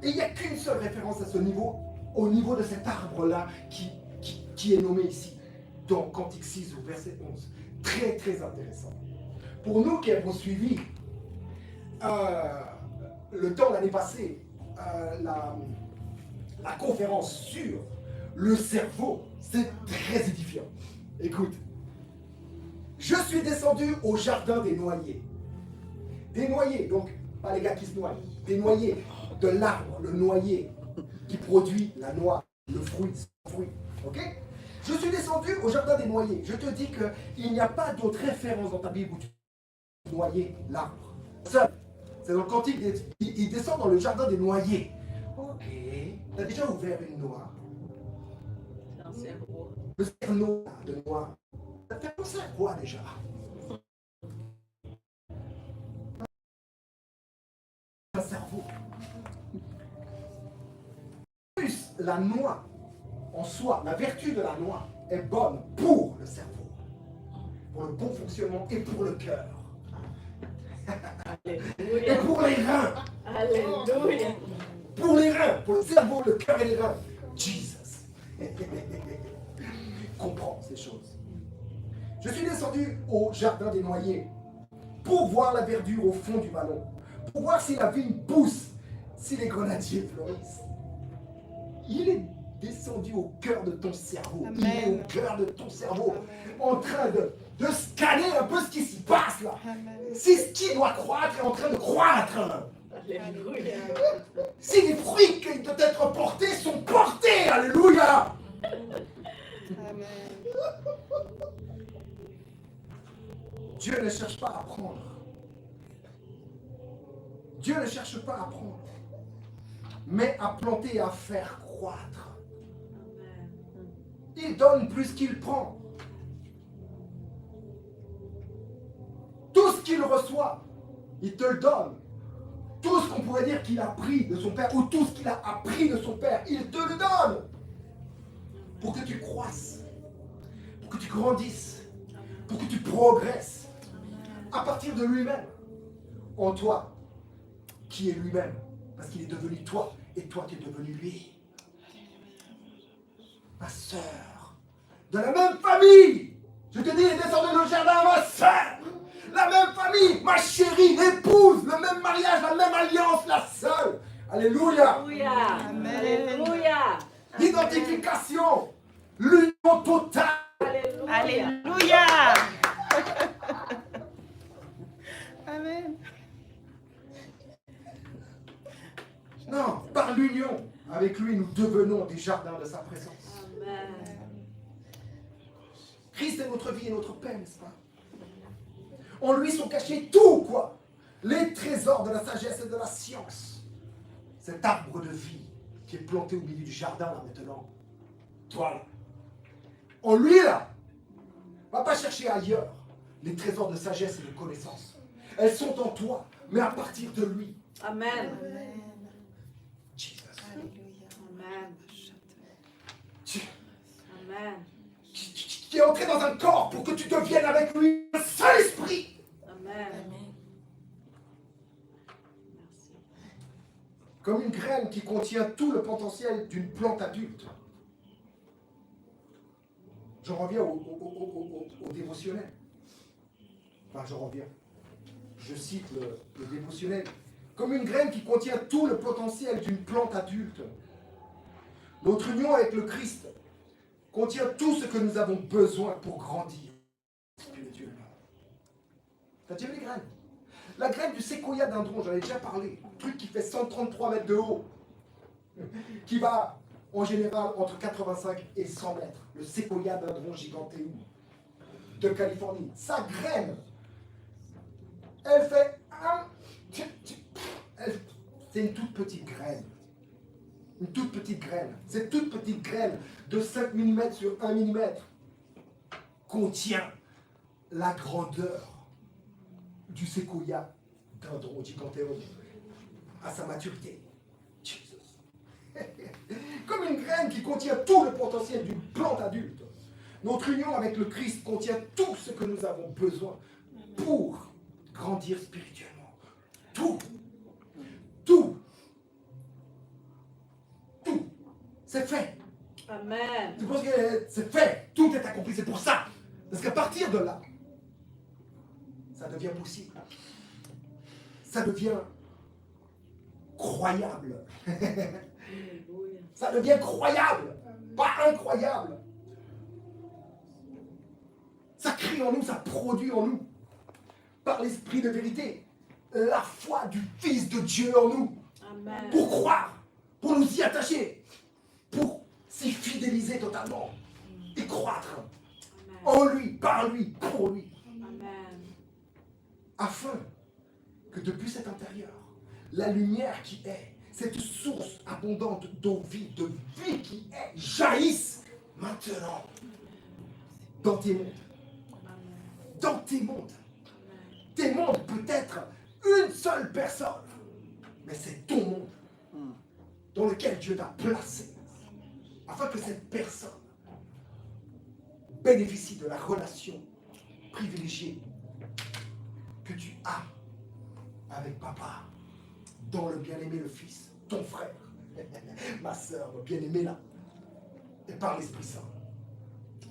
Et il n'y a qu'une seule référence à ce niveau, au niveau de cet arbre-là qui est nommé ici, dans Cantique 6, au verset 11. Très, très intéressant. Pour nous qui avons suivi le temps l'année passée, la conférence sur le cerveau, c'est très édifiant. Écoute, je suis descendu au jardin des noyers. Des noyers, donc pas les gars qui se noient, des noyers de l'arbre, le noyer qui produit la noix, le fruit, ok? Je suis descendu au jardin des noyers. Je te dis qu'il n'y a pas d'autre référence dans ta Bible où tu noyer l'arbre. Seul. C'est dans le cantique, il descend dans le jardin des noyers. Ok. Tu as déjà ouvert une noix? C'est un cerveau. Le cerneau de noix. Ça fait penser à quoi déjà? Un cerveau. Plus la noix en soi, la vertu de la noix est bonne pour le cerveau, pour le bon fonctionnement et pour le cœur. Alléluia. Et pour les reins. Alléluia. Pour les reins, pour le cerveau, le cœur et les reins. Jesus. Comprends ces choses. Je suis descendu au jardin des noyers pour voir la verdure au fond du vallon, pour voir si la vigne pousse, si les grenadiers fleurissent. Il est descendu au cœur de ton cerveau. Amen. Il est au cœur de ton cerveau, en train de scanner un peu ce qui s'y passe là. Amen. Si ce qui doit croître est en train de croître. Alléluia. Si les fruits qui doivent être portés sont portés. Alléluia. Amen. Dieu ne cherche pas à prendre Dieu ne cherche pas à prendre, mais à planter et à faire croître. Il donne plus qu'il prend. Tout ce qu'il reçoit, il te le donne. Tout ce qu'on pourrait dire qu'il a pris de son père, ou tout ce qu'il a appris de son père, il te le donne. Pour que tu croisses, pour que tu grandisses, pour que tu progresses. À partir de lui-même, en toi, qui est lui-même, parce qu'il est devenu toi, et toi tu es devenu lui. Ma sœur, de la même famille, je te dis, les descendants de nos jardins, ma sœur, la même famille, ma chérie, l'épouse, le même mariage, la même alliance, la seule. Alléluia. Alléluia. Amen. Alléluia. L'identification, l'union totale. Alléluia. Alléluia. Amen. Non, par l'union avec lui, nous devenons des jardins de sa présence. Amen. Christ est notre vie et notre paix, n'est-ce pas? En lui sont cachés tout, quoi. Les trésors de la sagesse et de la science. Cet arbre de vie qui est planté au milieu du jardin, là, maintenant. Toi, là. En lui, là, va pas chercher ailleurs les trésors de sagesse et de connaissance. Elles sont en toi, mais à partir de lui. Amen. Amen. Jesus. Alléluia. Amen. Tu- Amen. qui est entré dans un corps pour que tu deviennes avec lui un seul esprit. Amen. Amen. Merci. Comme une graine qui contient tout le potentiel d'une plante adulte. J'en reviens au dévotionnel. Enfin, j'en reviens. Je cite le dévotionnel. Comme une graine qui contient tout le potentiel d'une plante adulte. Notre union avec le Christ contient tout ce que nous avons besoin pour grandir spirituellement. T'as déjà vu les graines? La graine du séquoia dindron, j'en ai déjà parlé. Un truc qui fait 133 mètres de haut. Qui va, en général, entre 85 et 100 mètres. Le séquoia dindron giganteum de Californie. Sa graine, elle fait c'est une toute petite graine. Une toute petite graine. Cette toute petite graine de 5 mm sur 1 mm contient la grandeur du séquoia dindron giganteum à sa maturité. Jesus. Comme une graine qui contient tout le potentiel d'une plante adulte. Notre union avec le Christ contient tout ce que nous avons besoin pour grandir spirituellement. Tout. Tout. Tout. C'est fait. Amen. Tu penses que c'est fait. Tout est accompli. C'est pour ça. Parce qu'à partir de là, ça devient possible. Ça devient croyable. Alléluia. Ça devient croyable. Pas incroyable. Ça crée en nous, ça produit en nous. Par l'esprit de vérité. La foi du Fils de Dieu en nous. Amen. Pour croire. Pour nous y attacher. Pour s'y fidéliser totalement. Et croître. Amen. En lui, par lui, pour lui. Amen. Afin que depuis cet intérieur, la lumière qui est, cette source abondante d'eau vive, de vie qui est, jaillisse maintenant dans tes mondes. Amen. Dans tes mondes. Amen. Tes mondes peut être une seule personne, mais c'est ton monde dans lequel Dieu t'a placé, afin que cette personne bénéficie de la relation privilégiée que tu as avec papa, dans le bien-aimé le Fils, ton frère, ma soeur, bien-aimé là, et par l'Esprit Saint.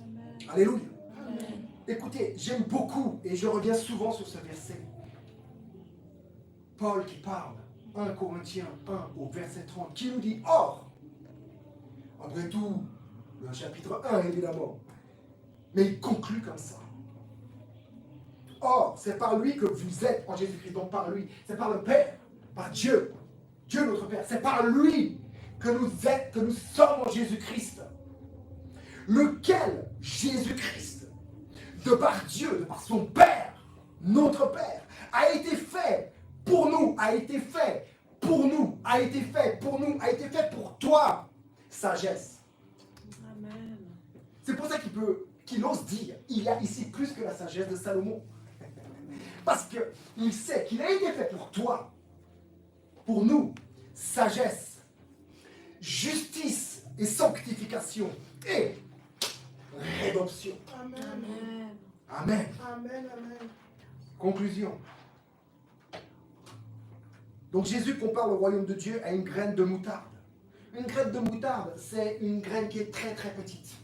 Amen. Alléluia. Amen. Écoutez, j'aime beaucoup, et je reviens souvent sur ce verset. Paul qui parle, 1 Corinthiens 1 au verset 30, qui nous dit, or, après tout, le chapitre 1 évidemment, mais il conclut comme ça. Or, c'est par lui que vous êtes en Jésus-Christ, donc par lui, c'est par le Père, par Dieu, Dieu notre Père, c'est par lui que nous sommes en Jésus-Christ, lequel Jésus-Christ, de par Dieu, de par son Père, notre Père, a été fait pour nous a été fait. Pour nous a été fait. Pour nous a été fait pour toi. Sagesse. Amen. C'est pour ça qu'il ose dire, il y a ici plus que la sagesse de Salomon. Parce qu'il sait qu'il a été fait pour toi. Pour nous, sagesse, justice et sanctification et rédemption. Amen. Amen. Amen. Amen. Amen. Conclusion. Donc Jésus compare le royaume de Dieu à une graine de moutarde. Une graine de moutarde, c'est une graine qui est très très petite.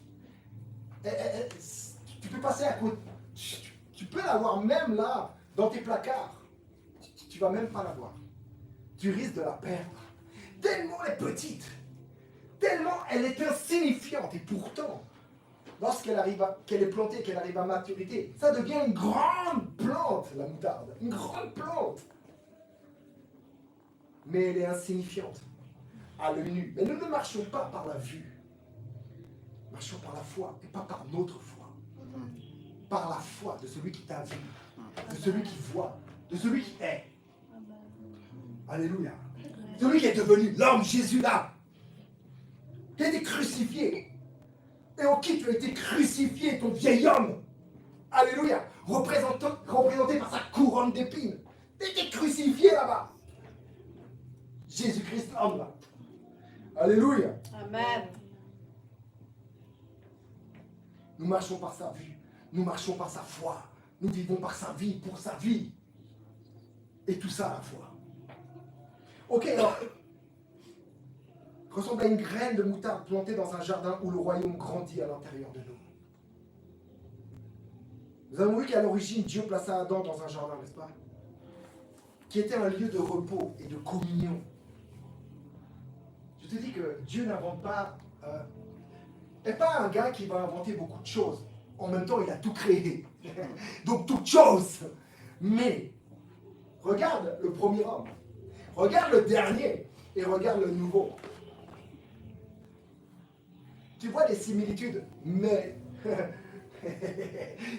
Tu peux passer à côté. Tu peux l'avoir même là, dans tes placards. Tu ne vas même pas la voir. Tu risques de la perdre. Tellement elle est petite. Tellement elle est insignifiante. Et pourtant, qu'elle est plantée, qu'elle arrive à maturité, ça devient une grande plante, la moutarde. Une grande plante. Mais elle est insignifiante à l'œil nu. Mais nous ne marchons pas par la vue. Nous marchons par la foi et pas par notre foi. Par la foi de celui qui t'a vu, de celui qui voit, de celui qui est. Alléluia. Celui qui est devenu l'homme Jésus là, qui a été crucifié et en qui tu as été crucifié, ton vieil homme. Alléluia. Représenté par sa couronne d'épines. Tu as été crucifié là-bas. Jésus-Christ l'homme là. Alléluia. Amen. Nous marchons par sa vue. Nous marchons par sa foi. Nous vivons par sa vie, pour sa vie. Et tout ça à la fois. Ok, alors, ressemble à une graine de moutarde plantée dans un jardin où le royaume grandit à l'intérieur de nous. Nous avons vu qu'à l'origine, Dieu plaça Adam dans un jardin, n'est-ce pas? Qui était un lieu de repos et de communion. Je te dis que Dieu n'invente pas... n'est pas un gars qui va inventer beaucoup de choses. En même temps, il a tout créé. Donc, toutes choses. Mais, regarde le premier homme. Regarde le dernier. Et regarde le nouveau. Tu vois des similitudes, mais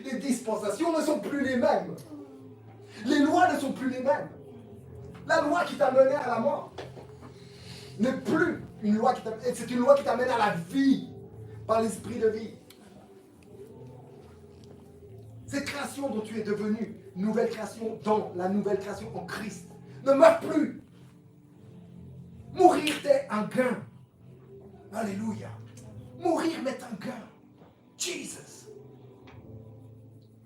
les dispensations ne sont plus les mêmes. Les lois ne sont plus les mêmes. La loi qui t'a mené à la mort n'est plus une loi qui t'amène. C'est une loi qui t'amène à la vie par l'esprit de vie. Cette création dont tu es devenu, nouvelle création dans la nouvelle création en Christ, ne meurt plus. Mourir t'est un gain. Alléluia. Mourir m'est un gain. Jesus.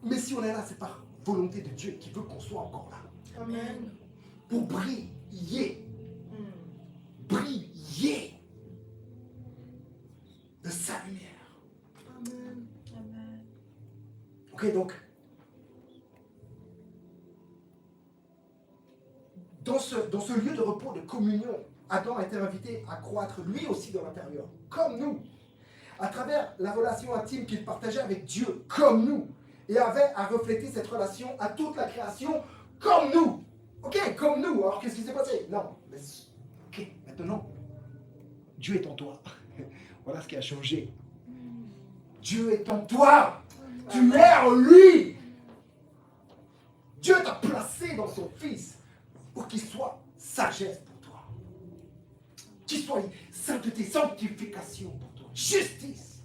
Mais si on est là, c'est par volonté de Dieu qui veut qu'on soit encore là. Amen. Pour briller. Briller de sa lumière. Amen. Amen. Ok, donc, dans ce lieu de repos, de communion, Adam a été invité à croître lui aussi dans l'intérieur, comme nous, à travers la relation intime qu'il partageait avec Dieu, comme nous, et avait à refléter cette relation à toute la création, comme nous. Ok, comme nous. Alors qu'est-ce qui s'est passé? Non, mais ok, maintenant, Dieu est en toi. Voilà ce qui a changé. Dieu est en toi. Tu es en lui. Dieu t'a placé dans son Fils pour qu'il soit sagesse pour toi. Qu'il soit sainteté, sanctification pour toi. Justice.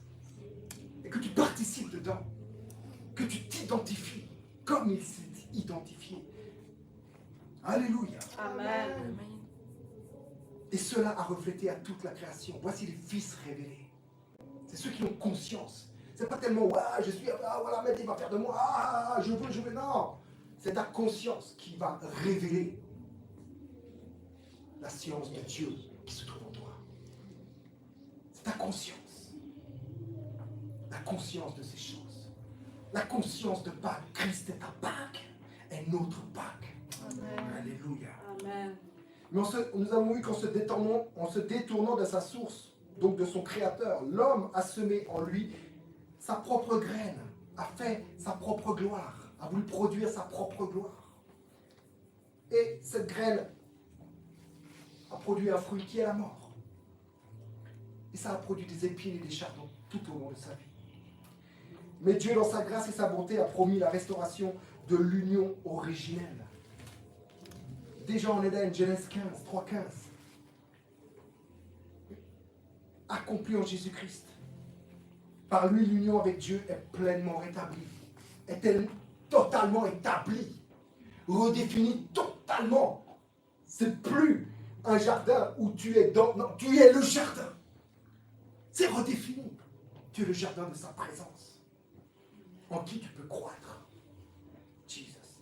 Et que tu participes dedans. Que tu t'identifies comme il s'est identifié. Alléluia. Amen. Et cela a reflété à toute la création. Voici les fils révélés. C'est ceux qui ont conscience. C'est pas tellement, ouais, je suis, ah, voilà, mais il va faire de moi, ah, je veux, non. C'est ta conscience qui va révéler la science de Dieu qui se trouve en toi. C'est ta conscience. La conscience de ces choses. La conscience de Pâques. Christ est ta Pâques. Est notre Pâques. Amen. Alléluia. Amen. Mais nous avons vu qu'en se détournant de sa source, donc de son créateur, l'homme a semé en lui sa propre graine, a fait sa propre gloire, a voulu produire sa propre gloire. Et cette graine a produit un fruit qui est la mort. Et ça a produit des épines et des chardons tout au long de sa vie. Mais Dieu, dans sa grâce et sa bonté, a promis la restauration de l'union originelle. Déjà en Éden, Genèse 15, 3-15. Accompli en Jésus-Christ. Par lui, l'union avec Dieu est pleinement rétablie. Est-elle totalement établie, redéfinie totalement. C'est plus un jardin où tu es dans... Non, tu es le jardin. C'est redéfini. Tu es le jardin de sa présence. En qui tu peux croître. Jesus.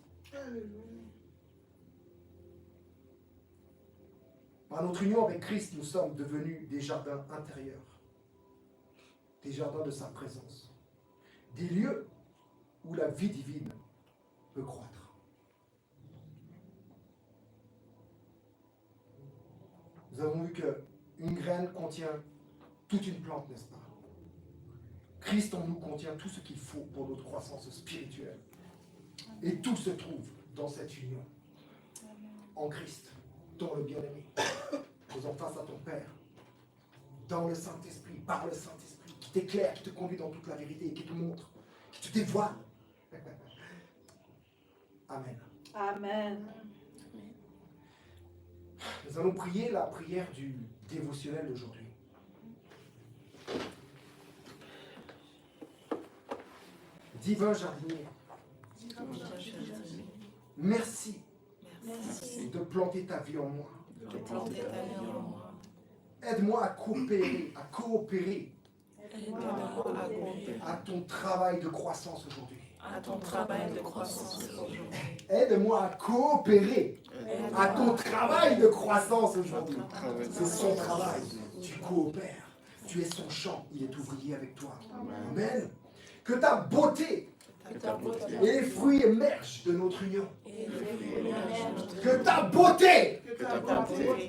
Par notre union avec Christ, nous sommes devenus des jardins intérieurs. Des jardins de sa présence. Des lieux où la vie divine peut croître. Nous avons vu qu'une graine contient toute une plante, n'est-ce pas? Christ en nous contient tout ce qu'il faut pour notre croissance spirituelle. Et tout se trouve dans cette union. En Christ, dans le bien-aimé. Faisant face à ton Père. Dans le Saint-Esprit, par le Saint-Esprit, qui t'éclaire, qui te conduit dans toute la vérité et qui te montre, qui te dévoile. Amen. Amen. Nous allons prier la prière du dévotionnel d'aujourd'hui. Divin jardinier, merci de planter ta vie en moi. Aide-moi à coopérer à ton travail de croissance aujourd'hui. Aide-moi à coopérer à ton travail de croissance aujourd'hui. C'est son travail. Tu coopères. Tu es son champ. Il est ouvrier avec toi. Amen. Que ta beauté et les fruits émergent de notre union. Que ta beauté.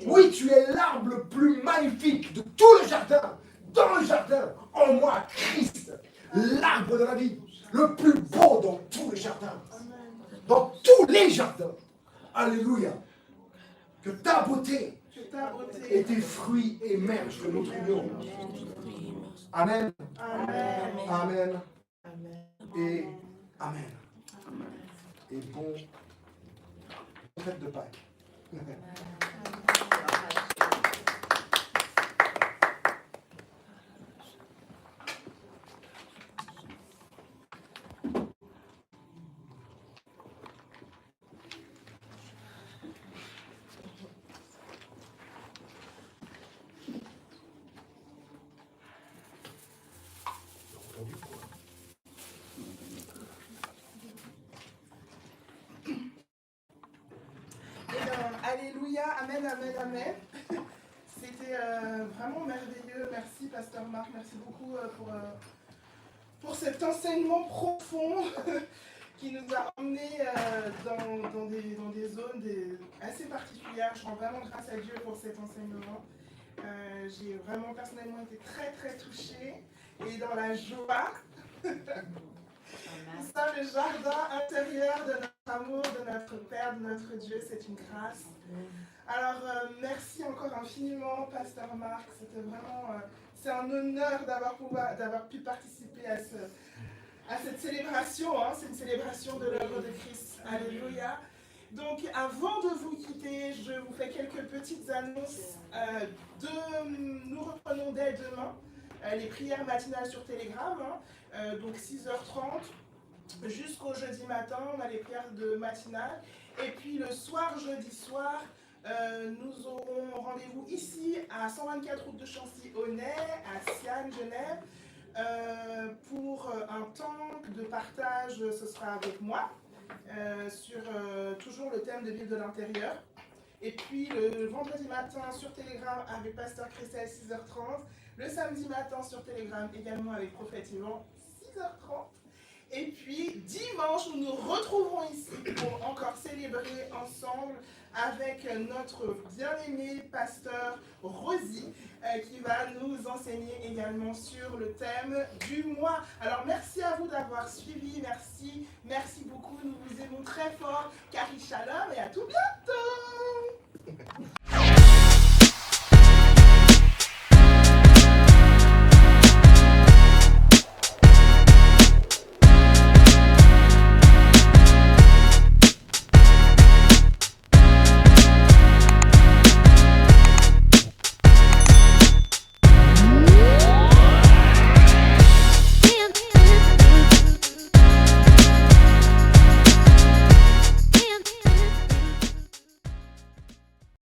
Oui, tu es l'arbre le plus magnifique de tout le jardin. Dans le jardin, en moi, Christ, l'arbre de la vie, le plus beau dans tout le jardin. Dans tous les jardins. Alléluia. Que ta beauté et tes fruits émergent de notre union. Amen. Amen. Et Amen. Et bon fête de Pâques. Alléluia, amen, amen, amen. C'était vraiment merveilleux. Merci, Pasteur Marc. Merci beaucoup pour cet enseignement profond qui nous a emmenés dans des zones assez particulières. Je rends vraiment grâce à Dieu pour cet enseignement. J'ai vraiment personnellement été très, très touchée et dans la joie. Nous sommes le jardin intérieur de notre amour, de notre Père, de notre Dieu. C'est une grâce. Alors, merci encore infiniment, Pasteur Marc. C'était vraiment, c'est un honneur d'avoir pu participer à cette célébration. Hein. C'est une célébration de l'œuvre de Christ. Alléluia. Donc, avant de vous quitter, je vous fais quelques petites annonces. Nous reprenons dès demain les prières matinales sur Telegram. Hein. Donc, 6h30. Jusqu'au jeudi matin, on a les prières de matinale. Et puis le soir, jeudi soir, nous aurons rendez-vous ici à 124 route de Chancy-Aunay, à Siane, Genève, pour un temps de partage. Ce sera avec moi, sur toujours le thème de Bible de l'intérieur. Et puis le vendredi matin sur Telegram avec Pasteur Christelle, 6h30. Le samedi matin sur Telegram également avec Prophète Yvan, 6h30. Et puis, dimanche, nous nous retrouverons ici pour encore célébrer ensemble avec notre bien-aimé pasteur Rosie, qui va nous enseigner également sur le thème du mois. Alors, merci à vous d'avoir suivi. Merci beaucoup. Nous vous aimons très fort. Cari Shalom et à tout bientôt.